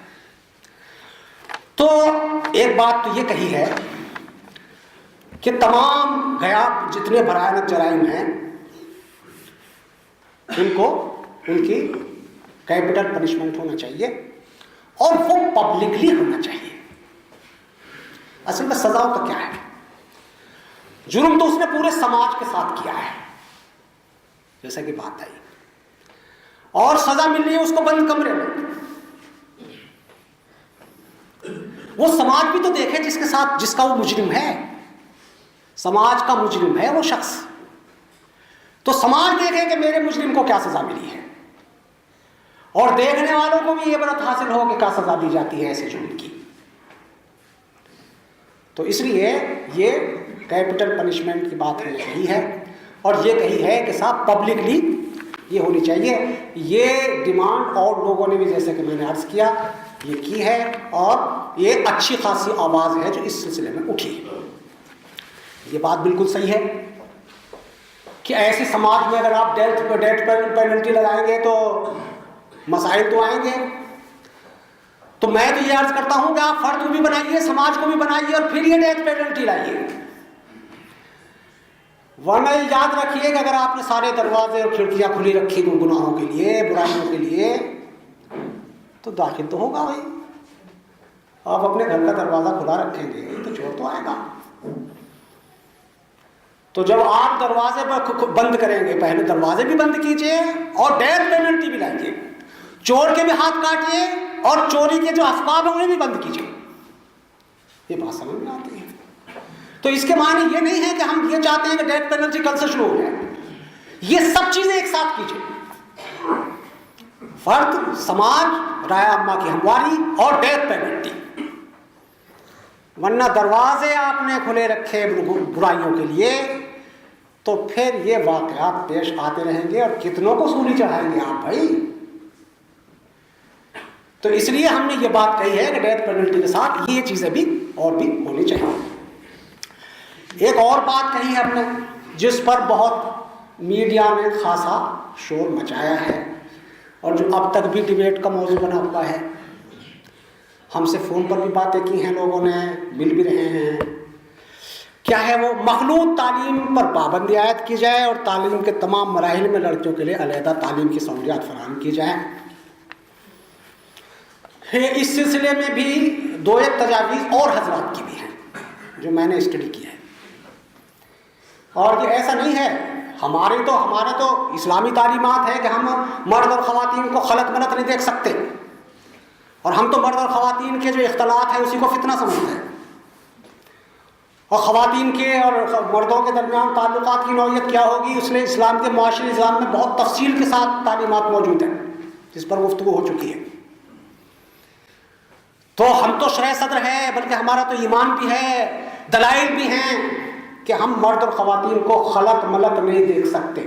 तो एक बात तो ये कही है कि तमाम जितने भयानक जराइम हैं उनकी कैपिटल पनिशमेंट होना चाहिए और वो पब्लिकली होना चाहिए। असल में सजा तो क्या है, जुर्म तो उसने पूरे समाज के साथ किया है, जैसा कि बात आई, और सजा मिल रही है उसको बंद कमरे में। वो समाज भी तो देखे जिसके साथ, जिसका वो मुजरिम है, समाज का मुजरिम है वो शख्स, तो समाज देखे कि मेरे मुजरिम को क्या सजा मिली है, और देखने वालों को भी ये इबरत हासिल हो कि क्या सजा दी जाती है ऐसे जुर्म की। तो इसलिए ये कैपिटल पनिशमेंट की बात हमने कही है, और ये कही है कि साहब पब्लिकली ये होनी चाहिए। ये डिमांड और लोगों ने भी, जैसे कि मैंने अर्ज किया, ये की है, और ये अच्छी खासी आवाज़ है जो इस सिलसिले में उठी। ये बात बिल्कुल सही है कि ऐसे समाज में अगर आप डेथ पेनल्टी लगाएंगे तो मसाइल तो आएंगे। तो मैं तो ये अर्ज करता हूं कि आप फर्द को भी बनाइए, समाज को भी बनाइए, और फिर ये डेथ पेनल्टी लाइए। वरना याद रखिए कि अगर आपने सारे दरवाजे और खिड़कियां खुली रखी गुनाहों के लिए, बुराइयों के लिए, तो दाखिल तो होगा भाई। आप अपने घर का दरवाजा खुला रखेंगे तो चोर तो आएगा। तो जब आप दरवाजे पर बंद करेंगे, पहले दरवाजे भी बंद कीजिए और डेथ पेनल्टी भी लाइए, चोर के भी हाथ काटिए और चोरी के जो असबाब है उन्हें भी बंद कीजिए। ये बात समझ में आती है। तो इसके माने ये नहीं है कि हम ये चाहते हैं कि डेथ पेनल्टी कल से शुरू हो जाए। ये सब चीजें एक साथ कीजिए, फर्द, समाज, राय अम्मा की हमवारी और डेथ पेनल्टी। वरना दरवाजे आपने खुले रखे बुराइयों के लिए तो फिर ये वाकयात पेश आते रहेंगे और कितनों को सूली चढ़ाएंगे आप भाई। तो इसलिए हमने ये बात कही है कि डेथ पेनल्टी के साथ ये चीजें भी और भी होनी चाहिए। एक और बात कही है हमने जिस पर बहुत मीडिया ने खासा शोर मचाया है और जो अब तक भी डिबेट का मौजू बना हुआ है, हमसे फ़ोन पर भी बातें की हैं लोगों ने, मिल भी रहे हैं। क्या है वो, मखलूत तालीम पर पाबंदी आयद की जाए और तालीम के तमाम मराहिल में लड़कियों के लिए अलहदा तालीम की सहूलियात फराहम की जाए। इस सिलसिले में भी दो एक तजावीज़ और हजरात की भी हैं जो मैंने स्टडी की है। और ये ऐसा नहीं है, हमारे तो इस्लामी तालीमात है कि हम मर्द और ख़वातीन को खलत मलत नहीं देख सकते, और हम तो मर्द और ख़वातीन के जो इख्तलात है उसी को फितना समझते हैं, और ख़वातीन के और मर्दों के दरमियान ताल्लुकात की नौइयत क्या होगी उसमें इस्लाम के मुआशरी निज़ाम में बहुत तफसील के साथ तालीमात मौजूद हैं जिस पर गुफ्तगू हो चुकी है। तो हम तो शरह सदर है, बल्कि हमारा तो ईमान भी है, दलाइल भी हैं कि हम मर्द और ख़वातीन को खलत मलत नहीं देख सकते।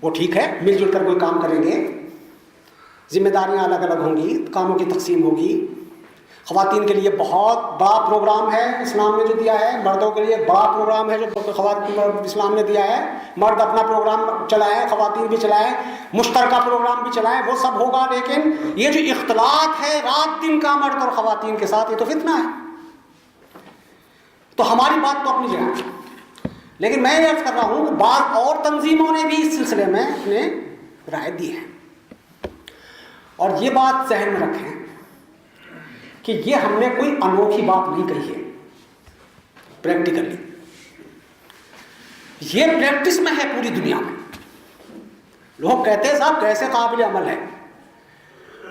वो ठीक है, मिलजुल कर कोई काम करेंगे, जिम्मेदारियां अलग अलग होंगी, कामों की तकसीम होगी। ख़वातीन के लिए बहुत बड़ा प्रोग्राम है इस्लाम ने जो दिया है, मर्दों के लिए बड़ा प्रोग्राम है जो इस्लाम ने दिया है। मर्द अपना प्रोग्राम चलाए, ख़वातीन भी चलाए, मुश्तरका प्रोग्राम भी चलाए, वो सब होगा। लेकिन ये जो इख्तलात है रात दिन का मर्द और ख़वातीन के साथ, ये तो फितना है। तो हमारी बात तो अपनी जगह है, लेकिन मैं ये अर्ज कर रहा हूँ कि बाद और तंजीमों ने भी इस सिलसिले में अपने राय दी है। और ये बात जहन में रखें कि ये हमने कोई अनोखी बात नहीं कही है, प्रैक्टिकली ये प्रैक्टिस में है पूरी दुनिया में। लोग कहते हैं साहब कैसे काबिल अमल है,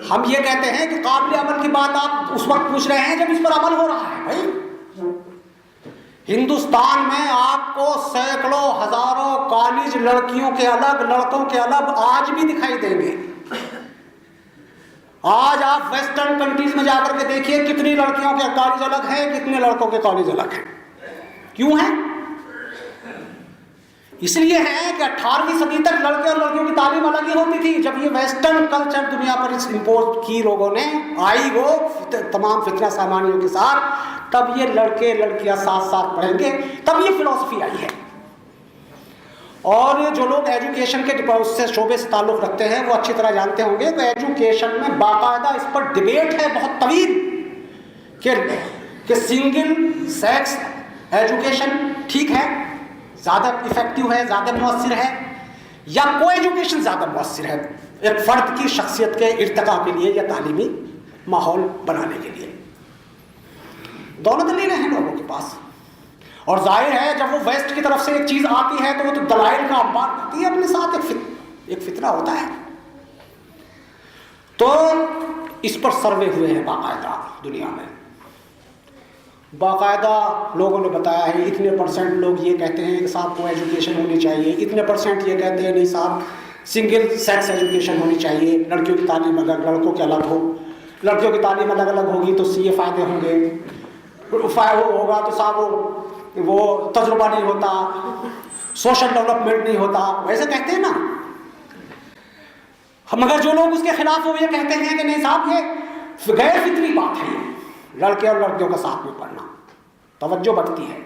हम ये कहते हैं कि काबिल अमल की बात आप उस वक्त पूछ रहे हैं जब इस पर अमल हो रहा है। भाई हिंदुस्तान में आपको सैकड़ों हजारों कॉलेज लड़कियों के अलग लड़कों के अलग आज भी दिखाई देंगे। आज आप वेस्टर्न कंट्रीज में जाकर के देखिए कितनी लड़कियों के कॉलेज अलग हैं, कितने लड़कों के कॉलेज अलग हैं। क्यों है? इसलिए है कि 18वीं सदी तक लड़के और लड़कियों की तालीम अलग ही होती थी। जब ये वेस्टर्न कल्चर दुनिया पर इंपोर्ट की लोगों ने, आई वो तमाम फितना सामानियों के साथ, तब ये लड़के लड़कियां साथ साथ पढ़ेंगे, तब ये फिलॉसफी आई है। और जो लोग एजुकेशन के उससे शोबे से ताल्लुक़ रखते हैं वो अच्छी तरह जानते होंगे कि एजुकेशन में बाकायदा इस पर डिबेट है बहुत तवील कि सिंगल सेक्स एजुकेशन ठीक है, ज़्यादा इफेक्टिव है, ज़्यादा मुअस्सिर है, या को एजुकेशन ज़्यादा मुअस्सिर है एक फ़र्द की शख्सियत के इर्तिका के लिए या तालीमी माहौल बनाने के लिए। दोनों दलीलें हैं लोगों के पास। और जाहिर है जब वो वेस्ट की तरफ से एक चीज़ आती है तो वो तो दलाइल का अंबार करती है अपने साथ, एक फितना होता है। तो इस पर सर्वे हुए हैं बाकायदा दुनिया में, बाकायदा लोगों ने बताया है। इतने % लोग ये कहते हैं कि साहब को एजुकेशन होनी चाहिए, इतने % ये कहते हैं नहीं साहब सिंगल सेक्स एजुकेशन होनी चाहिए, लड़कियों की तालीम अलग लड़कों के अलग हो, लड़कियों की तालीम अलग अलग होगी तो ये फ़ायदे होंगे, होगा तो साहब वो तजुर्बा नहीं होता, सोशल डेवलपमेंट नहीं होता, वैसे कहते हैं ना। मगर जो लोग उसके खिलाफ वो ये कहते हैं कि नहीं साहब ये गैर फितरी बात है, ये लड़के और लड़कियों का साथ में पढ़ना, तवज्जो बढ़ती है।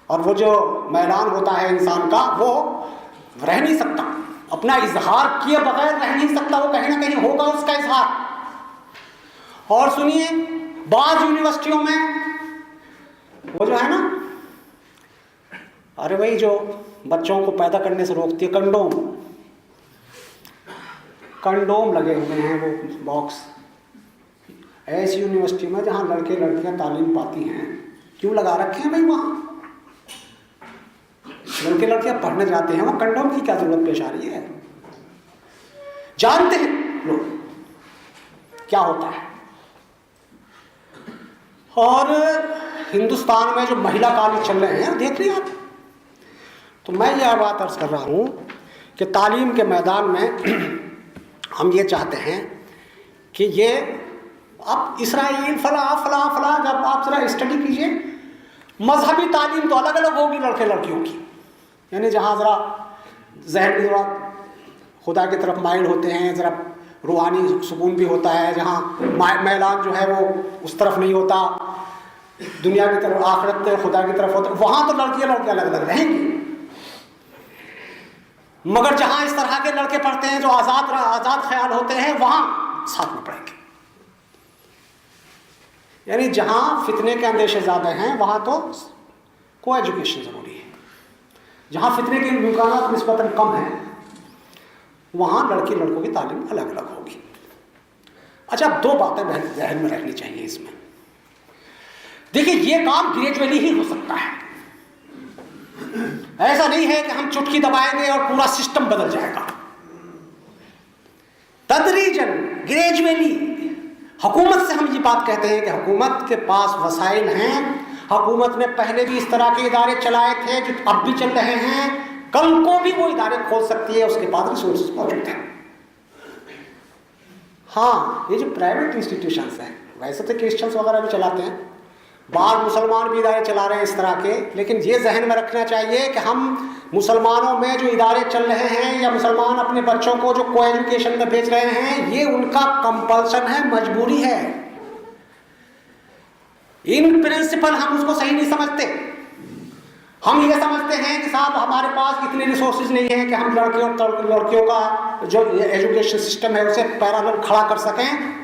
और वो जो मैदान होता है इंसान का वो रह नहीं सकता, अपना इजहार किए बगैर रह नहीं सकता, वो कहीं ना कहीं होगा उसका इजहार। और सुनिए बाद यूनिवर्सिटियों में वो जो है ना, अरे भाई जो बच्चों को पैदा करने से रोकती है, कंडोम लगे हुए हैं वो बॉक्स। ऐसी यूनिवर्सिटी में जहाँ लड़के लड़कियां तालीम पाती हैं, क्यों लगा रखे हैं भाई? वहाँ लड़के लड़कियां पढ़ने जाते हैं, वहाँ कंडोम की क्या जरूरत पेश आ रही है? जानते हैं लोग क्या होता है। और हिंदुस्तान में जो महिला कॉलेज चल रहे हैं देख रहे हैं आप। तो मैं यह बात अर्ज कर रहा हूँ कि तालीम के मैदान में हम ये चाहते हैं कि ये अब इसराइल फला फला फला, जब आप जरा स्टडी कीजिए, मजहबी तालीम तो अलग अलग होगी लड़के लड़कियों की, यानी जहाँ ज़रा जहन ज़रा खुदा की तरफ माइल होते हैं, ज़रा रूहानी सुकून भी होता है, जहाँ मैदान जो है वो उस तरफ नहीं होता, दुनिया की तरफ आखिरत खुदा की तरफ होता, वहाँ तो लड़कियाँ लड़के अलग अलग रहेंगी। मगर जहाँ इस तरह के लड़के पढ़ते हैं जो आज़ाद ख्याल होते हैं, वहाँ साथ में पढ़ेंगे। यानी जहाँ फितने के अंदेशे ज़्यादा हैं वहाँ तो को एजुकेशन ज़रूरी है, जहाँ फितने के इम्कानात निस्बतन कम हैं वहाँ लड़की लड़कों की तालीम अलग अलग होगी। अच्छा, दो बातें ज़हन में रखनी चाहिए इसमें। देखिए ये काम ग्रेजुअली ही हो सकता है, ऐसा नहीं है कि हम चुटकी दबाएंगे और पूरा सिस्टम बदल जाएगा। तदरीजन ग्रेजुअली हुकूमत से हम ये बात कहते हैं कि हुकूमत के पास वसाइल हैं, हुकूमत ने पहले भी इस तरह के इदारे चलाए थे जो अब भी चल रहे हैं, कल को भी वो इदारे खोल सकती है, उसके पास रिसोर्सेज मौजूद हैं। हाँ, ये जो प्राइवेट इंस्टीट्यूशंस हैं, वैसे तो क्रिश्चियंस वगैरह भी चलाते हैं, बाहर मुसलमान भी इदारे चला रहे हैं इस तरह के, लेकिन ये जहन में रखना चाहिए कि हम मुसलमानों में जो इदारे चल रहे हैं या मुसलमान अपने बच्चों को जो को एजुकेशन में भेज रहे हैं, ये उनका कंपल्सन है, मजबूरी है। इन प्रिंसिपल हम उसको सही नहीं समझते। हम ये समझते हैं कि साहब हमारे पास इतने रिसोर्सेज नहीं है कि हम लड़कियों का जो एजुकेशन सिस्टम है उसे पैरेलल खड़ा कर सकें।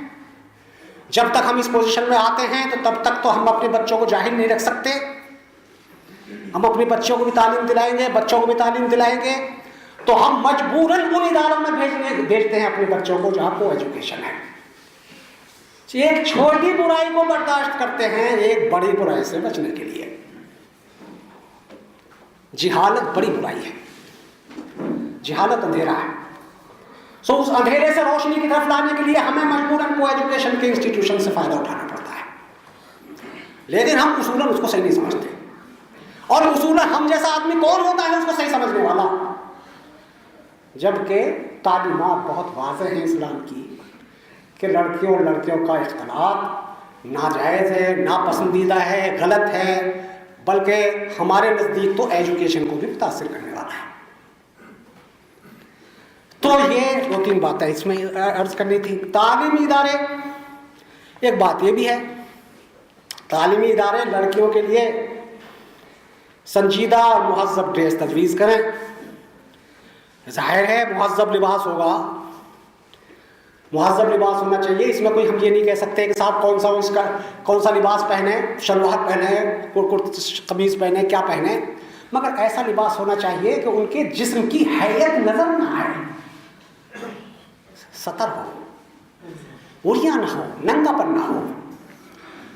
जब तक हम इस पोजीशन में आते हैं तो तब तक तो हम अपने बच्चों को जाहिल नहीं रख सकते। हम अपने बच्चों को भी तालीम दिलाएंगे, बच्चों को भी तालीम दिलाएंगे, तो हम मजबूरन उन इदारों में भेजते हैं अपने बच्चों को जहां को एजुकेशन है। एक छोटी बुराई को बर्दाश्त करते हैं एक बड़ी बुराई से बचने के लिए। जिहालत बड़ी बुराई है, जिहालत अंधेरा है। सो उस अंधेरे से रोशनी की तरफ लाने के लिए हमें मजबूरन को एजुकेशन के इंस्टीट्यूशन से फायदा उठाना पड़ता है, लेकिन हम उसूलन उसको सही नहीं समझते। और उसूलन हम जैसा आदमी कौन होता है उसको सही समझने वाला, जबकि तालीमात बहुत वाज़ेह हैं इस्लाम की कि लड़कियों और लड़कियों का इख्तिलात नाजायज़ है, नापसंदीदा है, गलत है, बल्कि हमारे नज़दीक तो एजुकेशन को भी मुतासिर करने वाला है। तो ये 2-3 बातें इसमें अर्ज करनी थी। तालीमी इदारे, एक बात ये भी है, तालीमी इदारे लड़कियों के लिए संजीदा और मुहज़्ज़ब ड्रेस तजवीज़ करें। जाहिर है मुहज़्ज़ब लिबास होगा, मुहज़्ज़ब लिबास होना चाहिए। इसमें कोई हम ये नहीं कह सकते कि साहब कौन सा लिबास पहने, शलवार पहने, कमीज़ पहने, क्या पहने, मगर ऐसा लिबास होना चाहिए कि उनके जिस्म की हैयत नजर ना आए, सतर हो, उड़िया ना हो, नंगापन ना हो।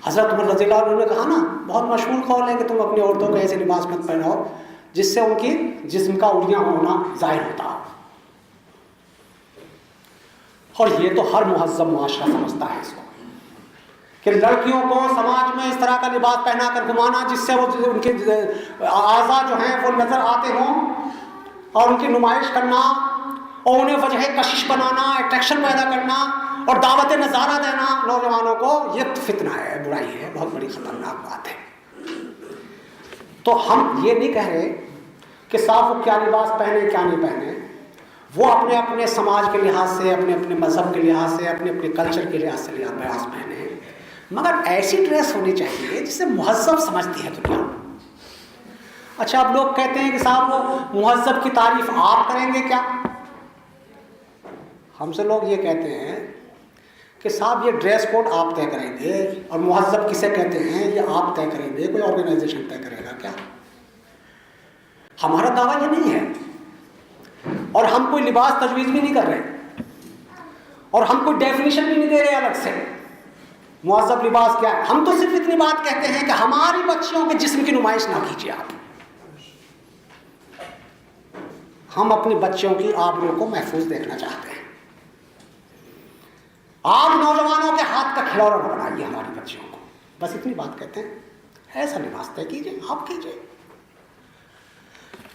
हज़रत उमर रज़ियल्लाहु अन्हु ने कहा ना, बहुत मशहूर कौल है कि तुम अपनी औरतों को ऐसे लिबास मत पहनाओ जिससे उनकी जिस्म का उड़िया होना जाहिर होता हो। और ये तो हर मुहज़्ज़ब माशरा समझता है इसको कि लड़कियों को समाज में इस तरह का लिबास पहना कर घुमाना जिससे वो उनके आज़ा जो हैं वो नज़र आते हों, और उनकी नुमाइश करना और उन्हें वजह कशिश बनाना, अट्रैक्शन पैदा करना और दावत नज़ारा देना नौजवानों को, ये फितना है, बुराई है, बहुत बड़ी ख़तरनाक बात है। तो हम ये नहीं कह रहे कि साफ वो क्या लिबास पहने क्या नहीं पहने, वो अपने अपने समाज के लिहाज से, अपने अपने मज़हब के लिहाज से, अपने अपने कल्चर के लिहाज से लिबास पहने, मगर ऐसी ड्रेस होनी चाहिए जिसे मुहज़्ज़ब समझती है दुनिया। अच्छा, अब लोग कहते हैं कि साहब वो मुहज़्ज़ब की तारीफ आप करेंगे क्या? हमसे लोग ये कहते हैं कि साहब ये ड्रेस कोड आप तय करेंगे, और मुहज़्ज़ब किसे कहते हैं ये आप तय करेंगे, कोई ऑर्गेनाइजेशन तय करेगा क्या? हमारा दावा ये नहीं है, और हम कोई लिबास तजवीज़ भी नहीं कर रहे, और हम कोई डेफिनेशन भी नहीं दे रहे अलग से मुहज़्ज़ब लिबास क्या है। हम तो सिर्फ इतनी बात कहते हैं कि हमारी बच्चियों के जिस्म की नुमाइश ना कीजिए आप। हम अपनी बच्चियों की आबरू को महफूज देखना चाहते हैं। आप नौजवानों के हाथ का खिलौना न बनाइए हमारी बच्चियों को, बस इतनी बात कहते हैं। ऐसा लिबास तय कीजिए, आप कीजिए।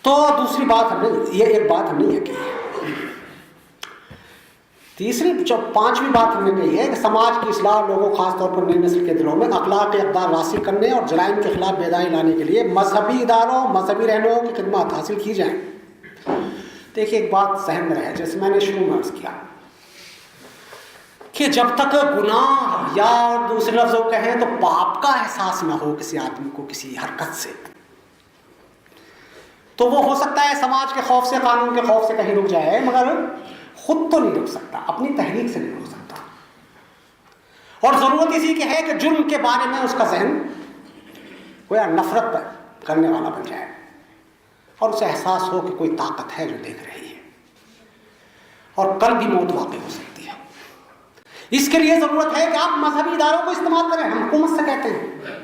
तो दूसरी बात हमने ये एक बात हमने ये की है। तीसरी जो 5वीं बात हमने कही है कि समाज की इस्लाह लोगों, खासतौर पर नई नस्ल के दिलों में अखलाक इक़दार रासी करने और जराइम के खिलाफ बेदारी लाने के लिए मजहबी इदारों, मजहबी रहनुमाओं की खिदमत हासिल की जाए। देखिए, एक बात सहन में रहे, जैसे मैंने शुरू में अर्ज़ किया कि जब तक गुनाह या और दूसरे लफ्ज़ों कहें तो पाप का एहसास न हो किसी आदमी को किसी हरकत से, तो वो हो सकता है समाज के खौफ से, कानून के खौफ से कहीं रुक जाए, मगर खुद तो नहीं रुक सकता, अपनी तहरीक से नहीं रुक सकता। और ज़रूरत इसी की है कि जुर्म के बारे में उसका जहन कोई नफरत करने वाला बन जाए और उसे एहसास हो कि कोई ताकत है जो देख रही है, और कल भी मौत वाक़ई हो सकती है। इसके लिए ज़रूरत है कि आप मजहबी इदारों को इस्तेमाल करें। हम हुकूमत से कहते हैं,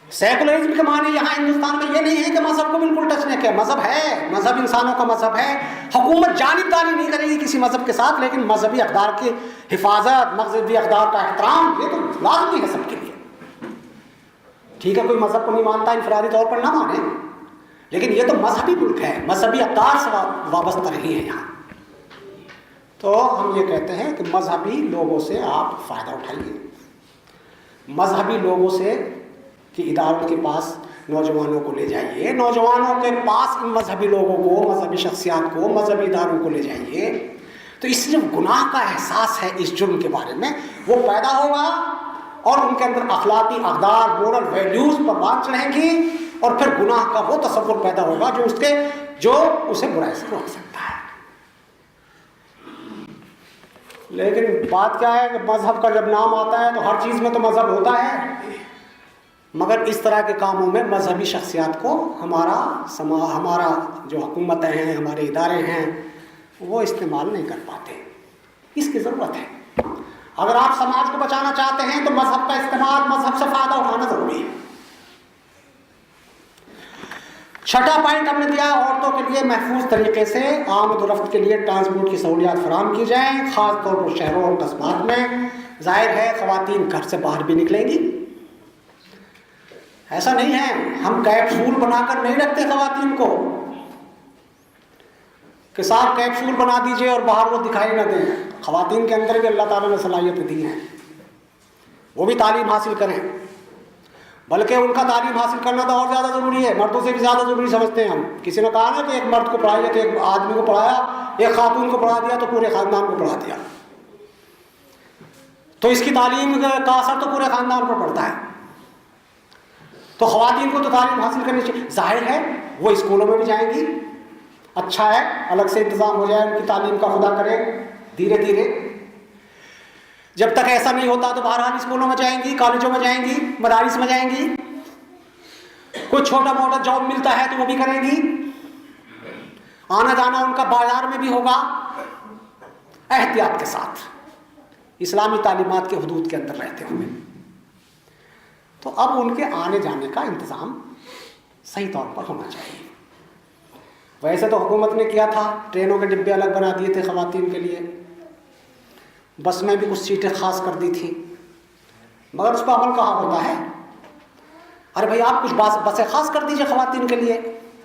सेकुलरिज्म के माने यहाँ हिंदुस्तान में ये नहीं है कि मजहब को बिल्कुल टच नहीं किया। मजहब है, मजहब इंसानों का मजहब है, हुकूमत जानिबदारी नहीं करेगी किसी मजहब के साथ, लेकिन मजहबी अक़दार की हिफाजत, मजहबी अक़दार का एहतराम, ये तो लाज़मी है सबके लिए। ठीक है, कोई मजहब को नहीं मानता, इंफरादी तौर पर ना माने, लेकिन ये तो मजहबी मुल्क है, मजहबी अक़दार से वाबस्ता रही है यहाँ। तो हम ये कहते हैं कि मजहबी लोगों से आप फ़ायदा उठाइए, मजहबी लोगों से कि इदारों के पास नौजवानों को ले जाइए, नौजवानों के पास इन मजहबी लोगों को, मजहबी शख्सियात को, मजहबी इदारों को ले जाइए, तो इससे जो गुनाह का एहसास है इस जुर्म के बारे में वो पैदा होगा और उनके अंदर अखलाकी अक़दार, मोरल वैल्यूज पर बात चढ़ेंगी और फिर गुनाह का वो तसव्वुर पैदा होगा जो उसे बुराई से रोक सकता है। लेकिन बात क्या है कि मजहब का जब नाम आता है तो हर चीज़ में तो मजहब होता है, मगर इस तरह के कामों में मजहबी शख्सियात को हमारा जो हुकूमतें हैं, हमारे इदारे हैं, वो इस्तेमाल नहीं कर पाते। इसकी ज़रूरत है। अगर आप समाज को बचाना चाहते हैं तो मजहब का इस्तेमाल, मजहब से फ़ायदा उठाना ज़रूरी है। छठा पॉइंट हमने दिया, औरतों के लिए महफूज तरीके से आमद-ओ-रफ्त के लिए ट्रांसपोर्ट की सहूलियात फराहम की जाएँ, ख़ास तौर पर शहरों और कस्बात में। जाहिर है ख़वातीन घर से बाहर भी निकलेंगी, ऐसा नहीं है, हम कैप्सूल बनाकर नहीं रखते ख़वातीन को कि साहब कैप्सूल बना दीजिए और बाहर वो दिखाई न दें। ख़वातीन के अंदर भी अल्लाह ताला ने सलाहियत दी है, वो भी तालीम हासिल करें, बल्कि उनका तालीम हासिल करना तो और ज़्यादा ज़रूरी है, मर्दों से भी ज़्यादा ज़रूरी समझते हैं हम। किसी ने कहा ना कि एक मर्द को पढ़ाइए तो एक आदमी को पढ़ाया, एक खातून को पढ़ा दिया तो पूरे ख़ानदान को पढ़ा दिया, तो इसकी तालीम का असर तो पूरे ख़ानदान पर पड़ता है। तो ख़वातीन को तो तालीम हासिल करनी चाहिए। जाहिर है वो स्कूलों में भी जाएंगी, अच्छा है, अलग से इंतज़ाम हो जाए उनकी तालीम का, खुदा करे धीरे धीरे। जब तक ऐसा नहीं होता तो बहरहाल स्कूलों में जाएंगी, कॉलेजों में जाएंगी, मदारिस में जाएंगी, कोई छोटा मोटा जॉब मिलता है तो वो भी करेंगी, आना जाना उनका बाजार में भी होगा, एहतियात के साथ, इस्लामी तालीमात के हुदूद के अंदर रहते हुए। तो अब उनके आने जाने का इंतज़ाम सही तौर पर होना चाहिए। वैसे तो हुकूमत ने किया था, ट्रेनों के डिब्बे अलग बना दिए थे ख़वातीन के लिए, बस में भी कुछ सीटें ख़ास कर दी थी, मगर उस पर अमल कहाँ होता है। अरे भाई आप कुछ बसें ख़ास कर दीजिए ख़वातीन के लिए,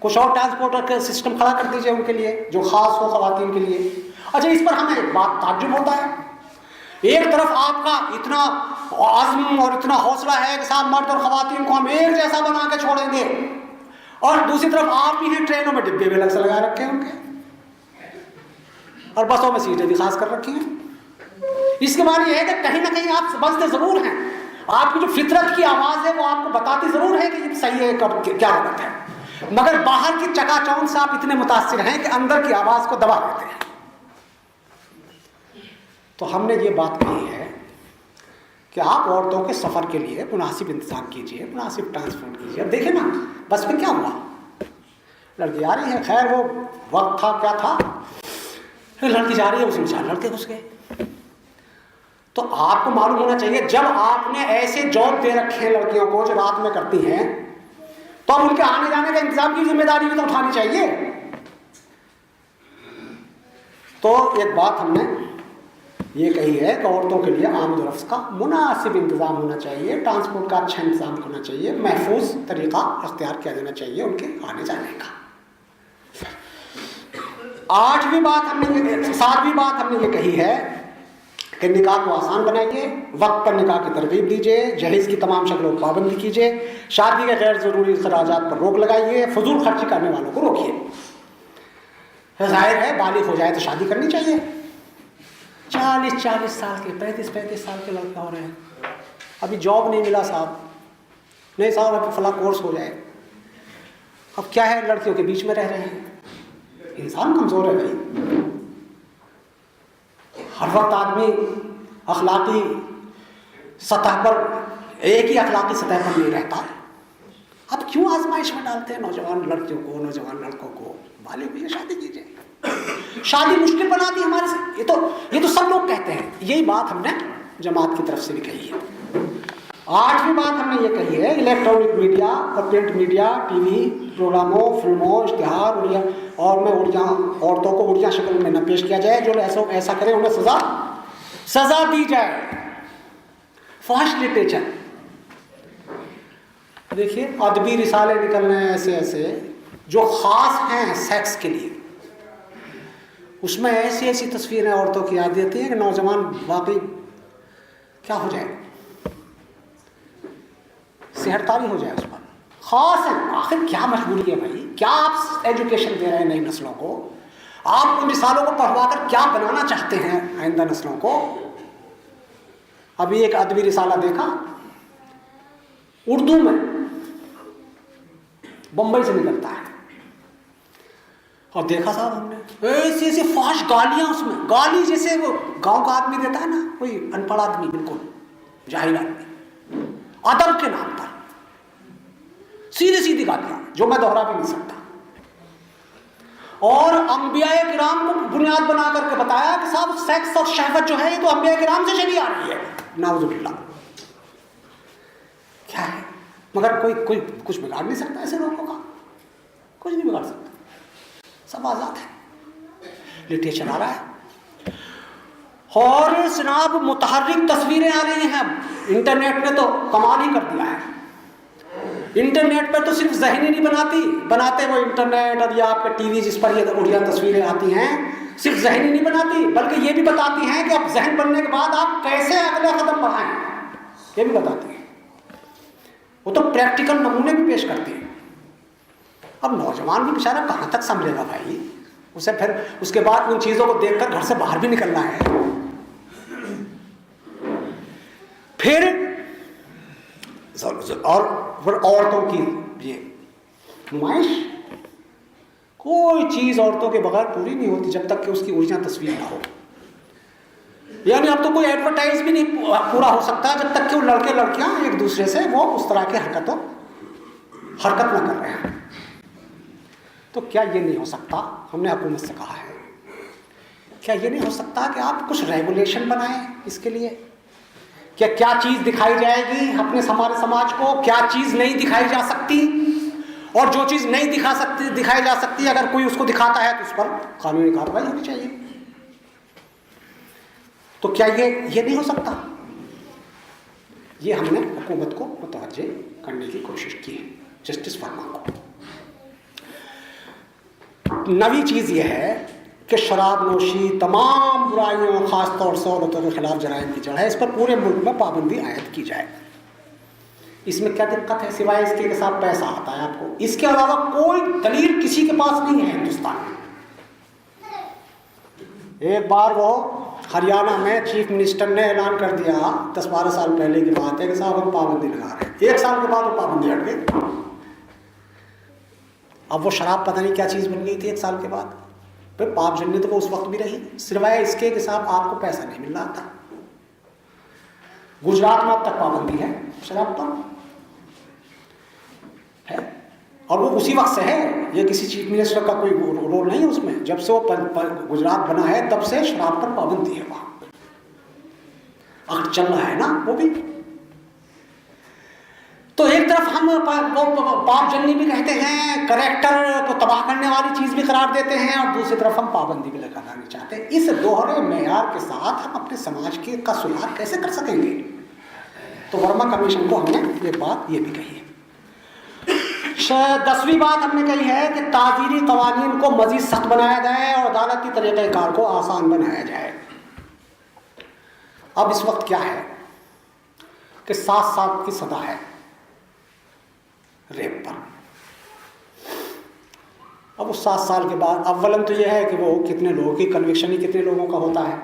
कुछ और ट्रांसपोर्टर का सिस्टम खड़ा कर दीजिए उनके लिए जो ख़ास हो ख़वातीन के लिए। अच्छा, इस पर हमें एक बात ताज्जुब होता है, एक तरफ आपका इतना आज़्म और इतना हौसला है कि साहब मर्द और ख़वातीन को हम एक जैसा बना के छोड़ेंगे, और दूसरी तरफ आप ही हैं ट्रेनों में डिब्बे भी अलग से लगा रखे हैं उनके, और बसों में सीटें भी खास कर रखी हैं। इसके माने यह है कि कहीं ना कहीं आप समझते ज़रूर हैं, आपकी जो फितरत की आवाज़ है वो आपको बताती ज़रूर है कि सही है क्या गलत है, मगर बाहर की चकाचौंध से आप इतने मुतासिर हैं कि अंदर की आवाज़ को दबा देते हैं। तो हमने ये बात कही है कि आप औरतों के सफ़र के लिए मुनासिब इंतज़ाम कीजिए, मुनासिब ट्रांसपोर्ट कीजिए। अब देखिए ना, बस में क्या हुआ, लड़की आ रही है, खैर वो वक्त था क्या था, लड़की जा रही है, उसमें 4 लड़के घुस गए। तो आपको मालूम होना चाहिए, जब आपने ऐसे जॉब दे रखे हैं लड़कियों को जो रात में करती हैं, तो अब उनके आने जाने का इंतजाम की जिम्मेदारी भी तो उठानी चाहिए। तो एक बात हमने ये कही है कि औरतों के लिए आमद-ओ-रफ्त का मुनासिब इंतज़ाम होना चाहिए, ट्रांसपोर्ट का अच्छा इंतज़ाम होना चाहिए, महफूज तरीक़ा अख्तियार किया जाना चाहिए उनके आने जाने का। 7वीं बात हमने ये कही है कि निकाह को आसान बनाइए, वक्त पर निकाह की तरगीब दीजिए, जहेज़ की तमाम शक्लों की पाबंदी कीजिए, शादी के गैर ज़रूरी खर्चात पर रोक लगाइए, फजूल खर्ची करने वालों को रोकिए। जाहिर है बालिग हो जाए तो शादी करनी चाहिए। 40 साल के, 35 साल के लड़के हो रहे हैं, अभी जॉब नहीं मिला साहब, नहीं साहब अभी फला कोर्स हो जाए। अब क्या है, लड़कियों के बीच में रह रहे हैं। इंसान कमज़ोर है भाई, हर वक्त आदमी अखलाकी सतह पर, एक ही अखलाकी सतह पर नहीं रहता। अब क्यों आजमाइश में डालते हैं नौजवान लड़कियों को, नौजवान लड़कों को। बालिग हुई शादी कीजिए, शादी मुश्किल बना दी हमारे से, ये तो सब लोग कहते हैं। यही बात हमने जमात की तरफ से भी कही है। 8वीं बात हमने ये कही है, इलेक्ट्रॉनिक मीडिया और प्रिंट मीडिया, टीवी प्रोग्रामों, फिल्मों, इश्तिहार और में औरतों को उड़िया शक्ल में न पेश किया जाए। जो ऐसा करे उन्हें सजा दी जाए। फहश लिटरेचर देखिए, अदबी रिसाले निकल रहे हैं ऐसे जो ख़ास हैं सेक्स के लिए, उसमें ऐसी तस्वीरें औरतों की याद देती हैं कि नौजवान वाकई क्या हो जाए। सेहड़तारी हो जाए उस पर। खास है, आखिर क्या मजबूरी है भाई, क्या आप एजुकेशन दे रहे हैं नई नस्लों को, आप उन रिसालों को पढ़वा कर क्या बनाना चाहते हैं आइंदा नस्लों को। अभी एक अदबी रिसाला देखा उर्दू में, बंबई से निकलता है, और देखा साहब हमने ऐसी ऐसी फाश गालियां उसमें, गाली जैसे वो गांव का आदमी देता है ना, कोई अनपढ़ आदमी, बिल्कुल जाहिल आदमी, अदब के नाम पर सीधी सीधी गालियां जो मैं दोहरा भी नहीं सकता। और अंबिया किराम को बुनियाद बना करके बताया कि साहब सेक्स और शहवत जो है ये तो अंबिया किराम से चली आ रही है, नाउजुबिल्लाह। क्या है, मगर कोई कुछ बिगाड़ नहीं सकता ऐसे लोगों का, कुछ नहीं बिगाड़ सकता, सब आजाद है, लिटरेचर आ रहा है। और जनाब मुतहर्रिक तस्वीरें आ रही हैं, इंटरनेट ने तो कमाल ही कर दिया है। इंटरनेट पर तो सिर्फ ज़हनी नहीं बनाते वो इंटरनेट और या आपके टीवी जिस पर ये उड़िया तस्वीरें आती हैं, सिर्फ ज़हनी नहीं बनाती बल्कि ये भी बताती हैं कि अब जहन बनने के बाद आप कैसे अगला कदम बढ़ाएं, ये भी बताती हैं। वो तो प्रैक्टिकल नमूने भी पेश करती है। अब नौजवान भी बेचारा कहाँ तक समझेगा भाई, उसे फिर उसके बाद उन चीज़ों को देखकर घर से बाहर भी निकलना है। फिर औरतों की ये नुमाइश, कोई चीज़ औरतों के बगैर पूरी नहीं होती जब तक कि उसकी ओरिजिनल तस्वीर ना हो। यानी अब तो कोई एडवर्टाइज भी नहीं पूरा हो सकता जब तक कि वो लड़के लड़कियां एक दूसरे से वो उस तरह की हरकत ना कर रहे हैं। तो क्या ये नहीं हो सकता, हमने हुकूमत से कहा है, क्या ये नहीं हो सकता कि आप कुछ रेगुलेशन बनाएं इसके लिए, क्या चीज़ दिखाई जाएगी अपने हमारे समाज को, क्या चीज़ नहीं दिखाई जा सकती, और जो चीज़ नहीं दिखाई जा सकती अगर कोई उसको दिखाता है तो उस पर कानूनी कार्रवाई होनी चाहिए। तो क्या ये नहीं हो सकता? ये हमने हुकूमत को मुतवज्जे करने की कोशिश की है, जस्टिस फरमा को। नवी चीज़ यह है कि शराब नोशी तमाम बुराइयों, ख़ासतौर से औरतों के खिलाफ जराइम की जड़ है, इस पर पूरे मुल्क में पाबंदी आयद की जाए। इसमें क्या दिक्कत है सिवाय इसके के साथ पैसा आता है आपको, इसके अलावा कोई दलील किसी के पास नहीं है हिंदुस्तान में। एक बार वो हरियाणा में चीफ मिनिस्टर ने ऐलान कर दिया, 10-12 साल पहले की बात है, कि साहब हम पाबंदी लगा रहे हैं। 1 साल के बाद वो पाबंदी हट गई। अब वो शराब पता नहीं क्या चीज़ बन गई थी 1 साल के बाद। फिर पापजन्य तो वो उस वक्त भी रही, सिवाय इसके कि साहब आपको पैसा नहीं मिल रहा था। गुजरात में अब तक पाबंदी है शराब पर है, और वो उसी वक्त से है, ये किसी चीफ मिनिस्टर का कोई रोल नहीं है उसमें। जब से वो गुजरात बना है तब से शराब पर पाबंदी है वहां, अगर चल रहा है ना वो भी। तो एक तरफ हम पापजन्य भी कहते हैं, करेक्टर को तबाह करने वाली चीज भी करार देते हैं, और दूसरी तरफ हम पाबंदी भी लगाना नहीं चाहते। इस दोहरे मेयार के साथ हम अपने समाज का सुधार कैसे कर सकेंगे? तो वर्मा कमीशन को हमने ये बात ये भी कही है। 10वीं बात हमने कही है कि ताज़ीरी कवानीन को मजीद सख्त बनाया जाए और अदालती तरीक़ेकार को आसान बनाया जाए। अब इस वक्त क्या है कि 7 साल की सजा है रेप पर। अब उस 7 साल के बाद अव्वलन तो यह है कि वो कितने लोगों की कन्विक्शन ही कितने लोगों का होता है,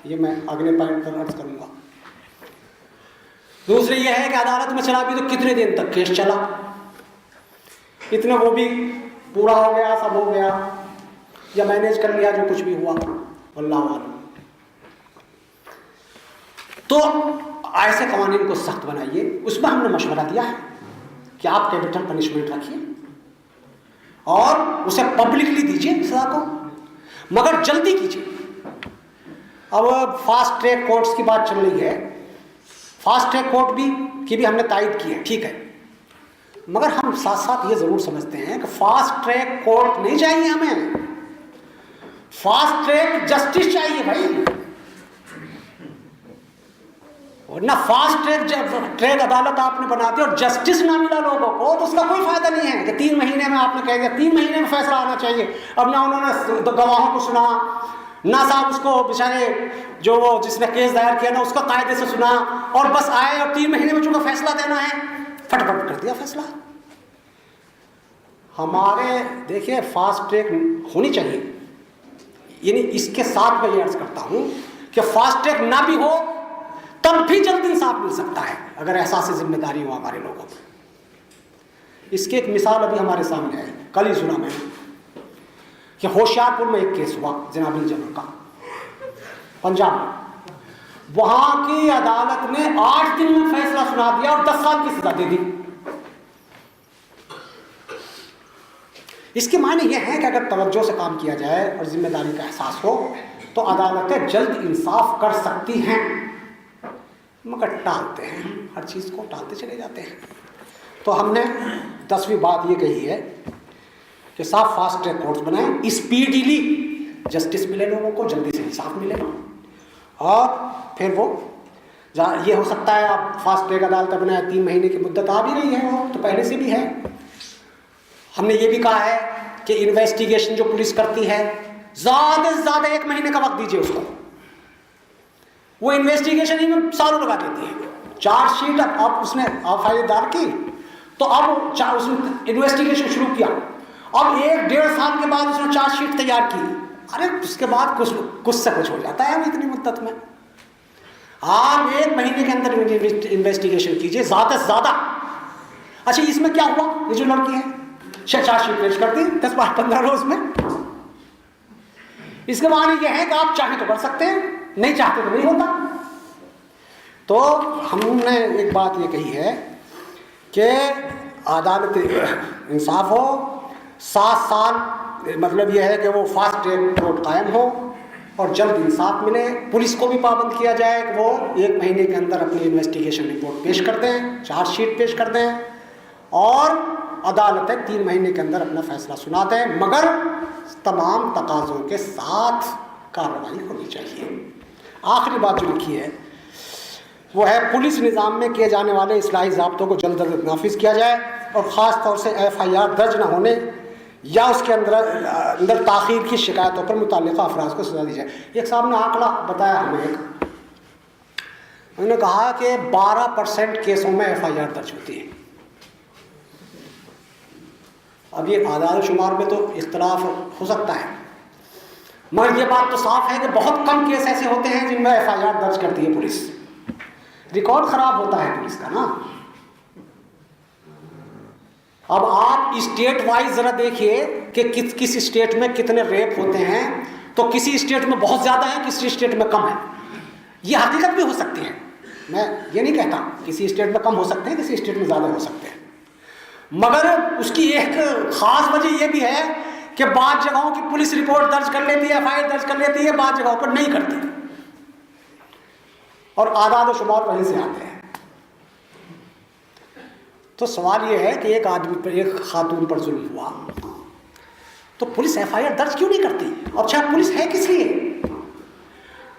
ये मैं अगले पॉइंट पर अर्ज करूंगा। दूसरी यह है कि अदालत में चला भी तो कितने दिन तक केस चला, इतने वो भी पूरा हो गया, सब हो गया, या मैनेज कर लिया जो कुछ भी हुआ, अल्लाह वाला। तो ऐसे कवानीन को सख्त बनाइए। उसमें हमने मशवरा दिया है कि आप कैपिटल पनिशमेंट रखिए और उसे पब्लिकली दीजिए सजा को, मगर जल्दी कीजिए। अब फास्ट ट्रैक कोर्ट्स की बात चल रही है, फास्ट ट्रैक कोर्ट की भी हमने तायद की है, ठीक है, मगर हम साथ साथ ये जरूर समझते हैं कि फास्ट ट्रैक कोर्ट नहीं चाहिए हमें, फास्ट ट्रैक जस्टिस चाहिए भाई। ना फास्ट ट्रैक अदालत आपने बना दी और जस्टिस ना मिला लोगों को, तो उसका कोई फायदा नहीं है कि 3 महीने में आपने कह दिया 3 महीने में फैसला आना चाहिए। अब ना उन्होंने गवाहों को सुना, ना साहब उसको बेचारे जो जिसने केस दायर किया ना उसका कायदे से सुना, और बस आए और 3 महीने में चूंकि फैसला देना है, फटाफट कर दिया फैसला। हमारे देखिए फास्ट ट्रैक होनी चाहिए, यानी इसके साथ मैं ये अर्ज करता हूं कि फास्ट ट्रैक ना भी हो तब भी जल्द इंसाफ मिल सकता है अगर एहसास जिम्मेदारी हो हमारे लोगों को। इसकी एक मिसाल अभी हमारे सामने आई, कल ही सुना मैंने कि होशियारपुर में एक केस हुआ जनाबिल जबर का, पंजाब में। वहां की अदालत ने 8 दिन में फैसला सुना दिया और 10 साल की सजा दे दी। इसके मायने यह है कि अगर तवज्जो से काम किया जाए और जिम्मेदारी का एहसास हो तो अदालतें जल्द इंसाफ कर सकती हैं, मगर टालते हैं, हर चीज को टालते चले जाते हैं। तो हमने 10वीं बात ये कही है कि साफ फास्ट ट्रैक कोर्ट्स बनाएं, स्पीडीली जस्टिस मिले लोगों को, जल्दी से इंसाफ मिले। और फिर वो ये हो सकता है आप फास्ट ट्रैक अदालत बनाए, 3 महीने की मुद्दत आ भी रही है, वो तो पहले से भी है। हमने ये भी कहा है कि इन्वेस्टिगेशन जो पुलिस करती है ज्यादा से ज्यादा 1 महीने का वक्त दीजिए उसको। वो इन्वेस्टिगेशन ही में सालों लगा देती है। चार्जशीट अब उसने FIR दायर की तो अब उसने इन्वेस्टिगेशन शुरू किया, अब 1-1.5 साल के बाद उसने चार्जशीट तैयार की। अरे उसके बाद कुछ से कुछ हो जाता है इतनी मुद्दत में। आप 1 महीने के अंदर इन्वेस्टिगेशन कीजिए ज्यादा से ज्यादा। अच्छा इसमें क्या हुआ, ये जो लड़की है चार्जशीट पेश करती 10-15 रोज में। इसके माने यह है कि आप चाहे तो कर सकते हैं, नहीं चाहते तो नहीं होता। तो हमने एक बात ये कही है कि अदालत इंसाफ हो, 7 साल मतलब यह है कि वो फास्ट ट्रैक कोर्ट कायम हो और जल्द इंसाफ मिले। पुलिस को भी पाबंद किया जाए कि वो 1 महीने के अंदर अपनी इन्वेस्टिगेशन रिपोर्ट पेश कर दें, चार्जशीट पेश कर दें, और अदालतें 3 महीने के अंदर अपना फैसला सुना दें, मगर तमाम तकाज़ों के साथ कार्रवाई होनी चाहिए। आखिरी बात जो लिखी है वो है पुलिस निज़ाम में किए जाने वाले इस्लाही ज़ाब्तों को जल्द अज नाफिज किया जाए और ख़ास तौर से FIR दर्ज न होने या उसके अंदर ताख़ीर की शिकायतों पर मुतल्लिक़ा अफराद को सजा दी जाए। एक साहब ने आंकड़ा बताया हमें, उन्होंने कहा कि 12% केसों में FIR दर्ज होती है। अब ये आदाद शुमार में तो इख्तलाफ हो सकता है, मगर ये बात तो साफ है कि बहुत कम केस ऐसे होते हैं जिनमें FIR दर्ज करती है पुलिस। रिकॉर्ड खराब होता है पुलिस का ना। अब आप स्टेट वाइज जरा देखिए कि किस स्टेट में कितने रेप होते हैं, तो किसी स्टेट में बहुत ज्यादा है, किसी स्टेट में कम है। ये हकीकत भी हो सकती है, मैं ये नहीं कहता, किसी स्टेट में कम हो सकते हैं, किसी स्टेट में ज्यादा हो सकते हैं। मगर उसकी एक खास वजह यह भी है कि बाद जगहों की पुलिस रिपोर्ट दर्ज कर लेती है, FIR दर्ज कर लेती है, बाद जगहों पर नहीं करती, और आदाद शुमार वहीं से आते हैं। तो सवाल यह है कि एक आदमी पर, एक खातून पर जुल्म हुआ तो पुलिस FIR दर्ज क्यों नहीं करती? और अच्छा पुलिस है किस लिए?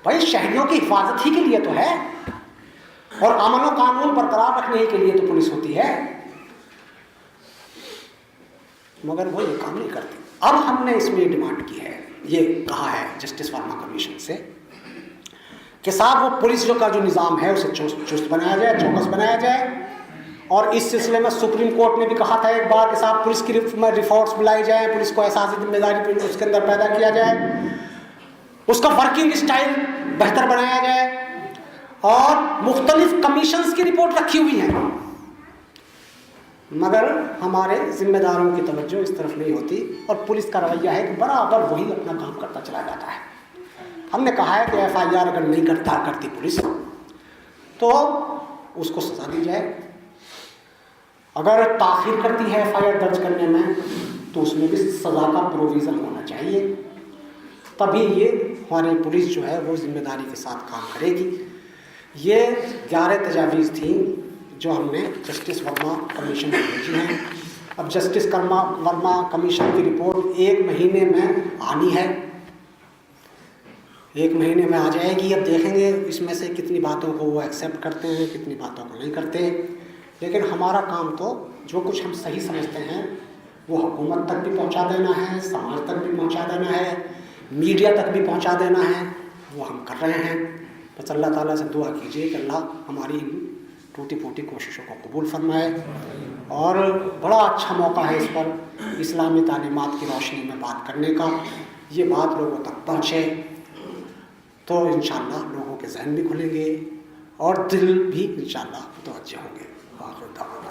भाई शहरियों की हिफाजत ही के लिए तो है, और अमन और कानून बरकरार रखने के लिए तो पुलिस होती है, मगर वो ये काम नहीं करती। अब हमने इसमें डिमांड की है, ये कहा है जस्टिस वर्मा कमीशन से कि साहब वो पुलिस का जो निज़ाम है उसे चुस्त बनाया जाए, चौकस बनाया जाए। और इस सिलसिले में सुप्रीम कोर्ट ने भी कहा था एक बार कि साहब पुलिस की रिफॉर्म्स बुलाई जाए, पुलिस को एहसास जिम्मेदारी उसके अंदर पैदा किया जाए, उसका वर्किंग स्टाइल बेहतर बनाया जाए, और मुख्तलिफ कमीशंस की रिपोर्ट रखी हुई है, मगर हमारे जिम्मेदारों की तवज्जो इस तरफ नहीं होती और पुलिस का रवैया है कि बराबर वही अपना काम करता चला जाता है। हमने कहा है कि FIR अगर नहीं करती पुलिस तो उसको सजा दी जाए, अगर ताख़ीर करती है FIR दर्ज करने में तो उसमें भी सज़ा का प्रोविज़न होना चाहिए, तभी ये हमारी पुलिस जो है वो जिम्मेदारी के साथ काम करेगी। ये 11 तजावीज़ थी जो हमने जस्टिस वर्मा कमीशन को भेजी हैं। अब जस्टिस वर्मा कमीशन की रिपोर्ट 1 महीने में आनी है, 1 महीने में आ जाएगी। अब देखेंगे इसमें से कितनी बातों को वो एक्सेप्ट करते हैं, कितनी बातों को नहीं करते। लेकिन हमारा काम तो जो कुछ हम सही समझते हैं वो हुकूमत तक भी पहुंचा देना है, समाज तक भी पहुंचा देना है, मीडिया तक भी पहुंचा देना है, वो हम कर रहे हैं। बस अल्लाह ताला से दुआ कीजिए कि अल्लाह हमारी टूटी फूटी कोशिशों को कबूल फरमाए। और बड़ा अच्छा मौका है इस पर इस्लामी तालीमात की रोशनी में बात करने का। ये बात लोगों तक पहुँचे तो इंशाअल्लाह लोगों के जहन भी खुलेंगे और दिल भी इंशाअल्लाह मुतवज्जह होंगे। आखिर दावा।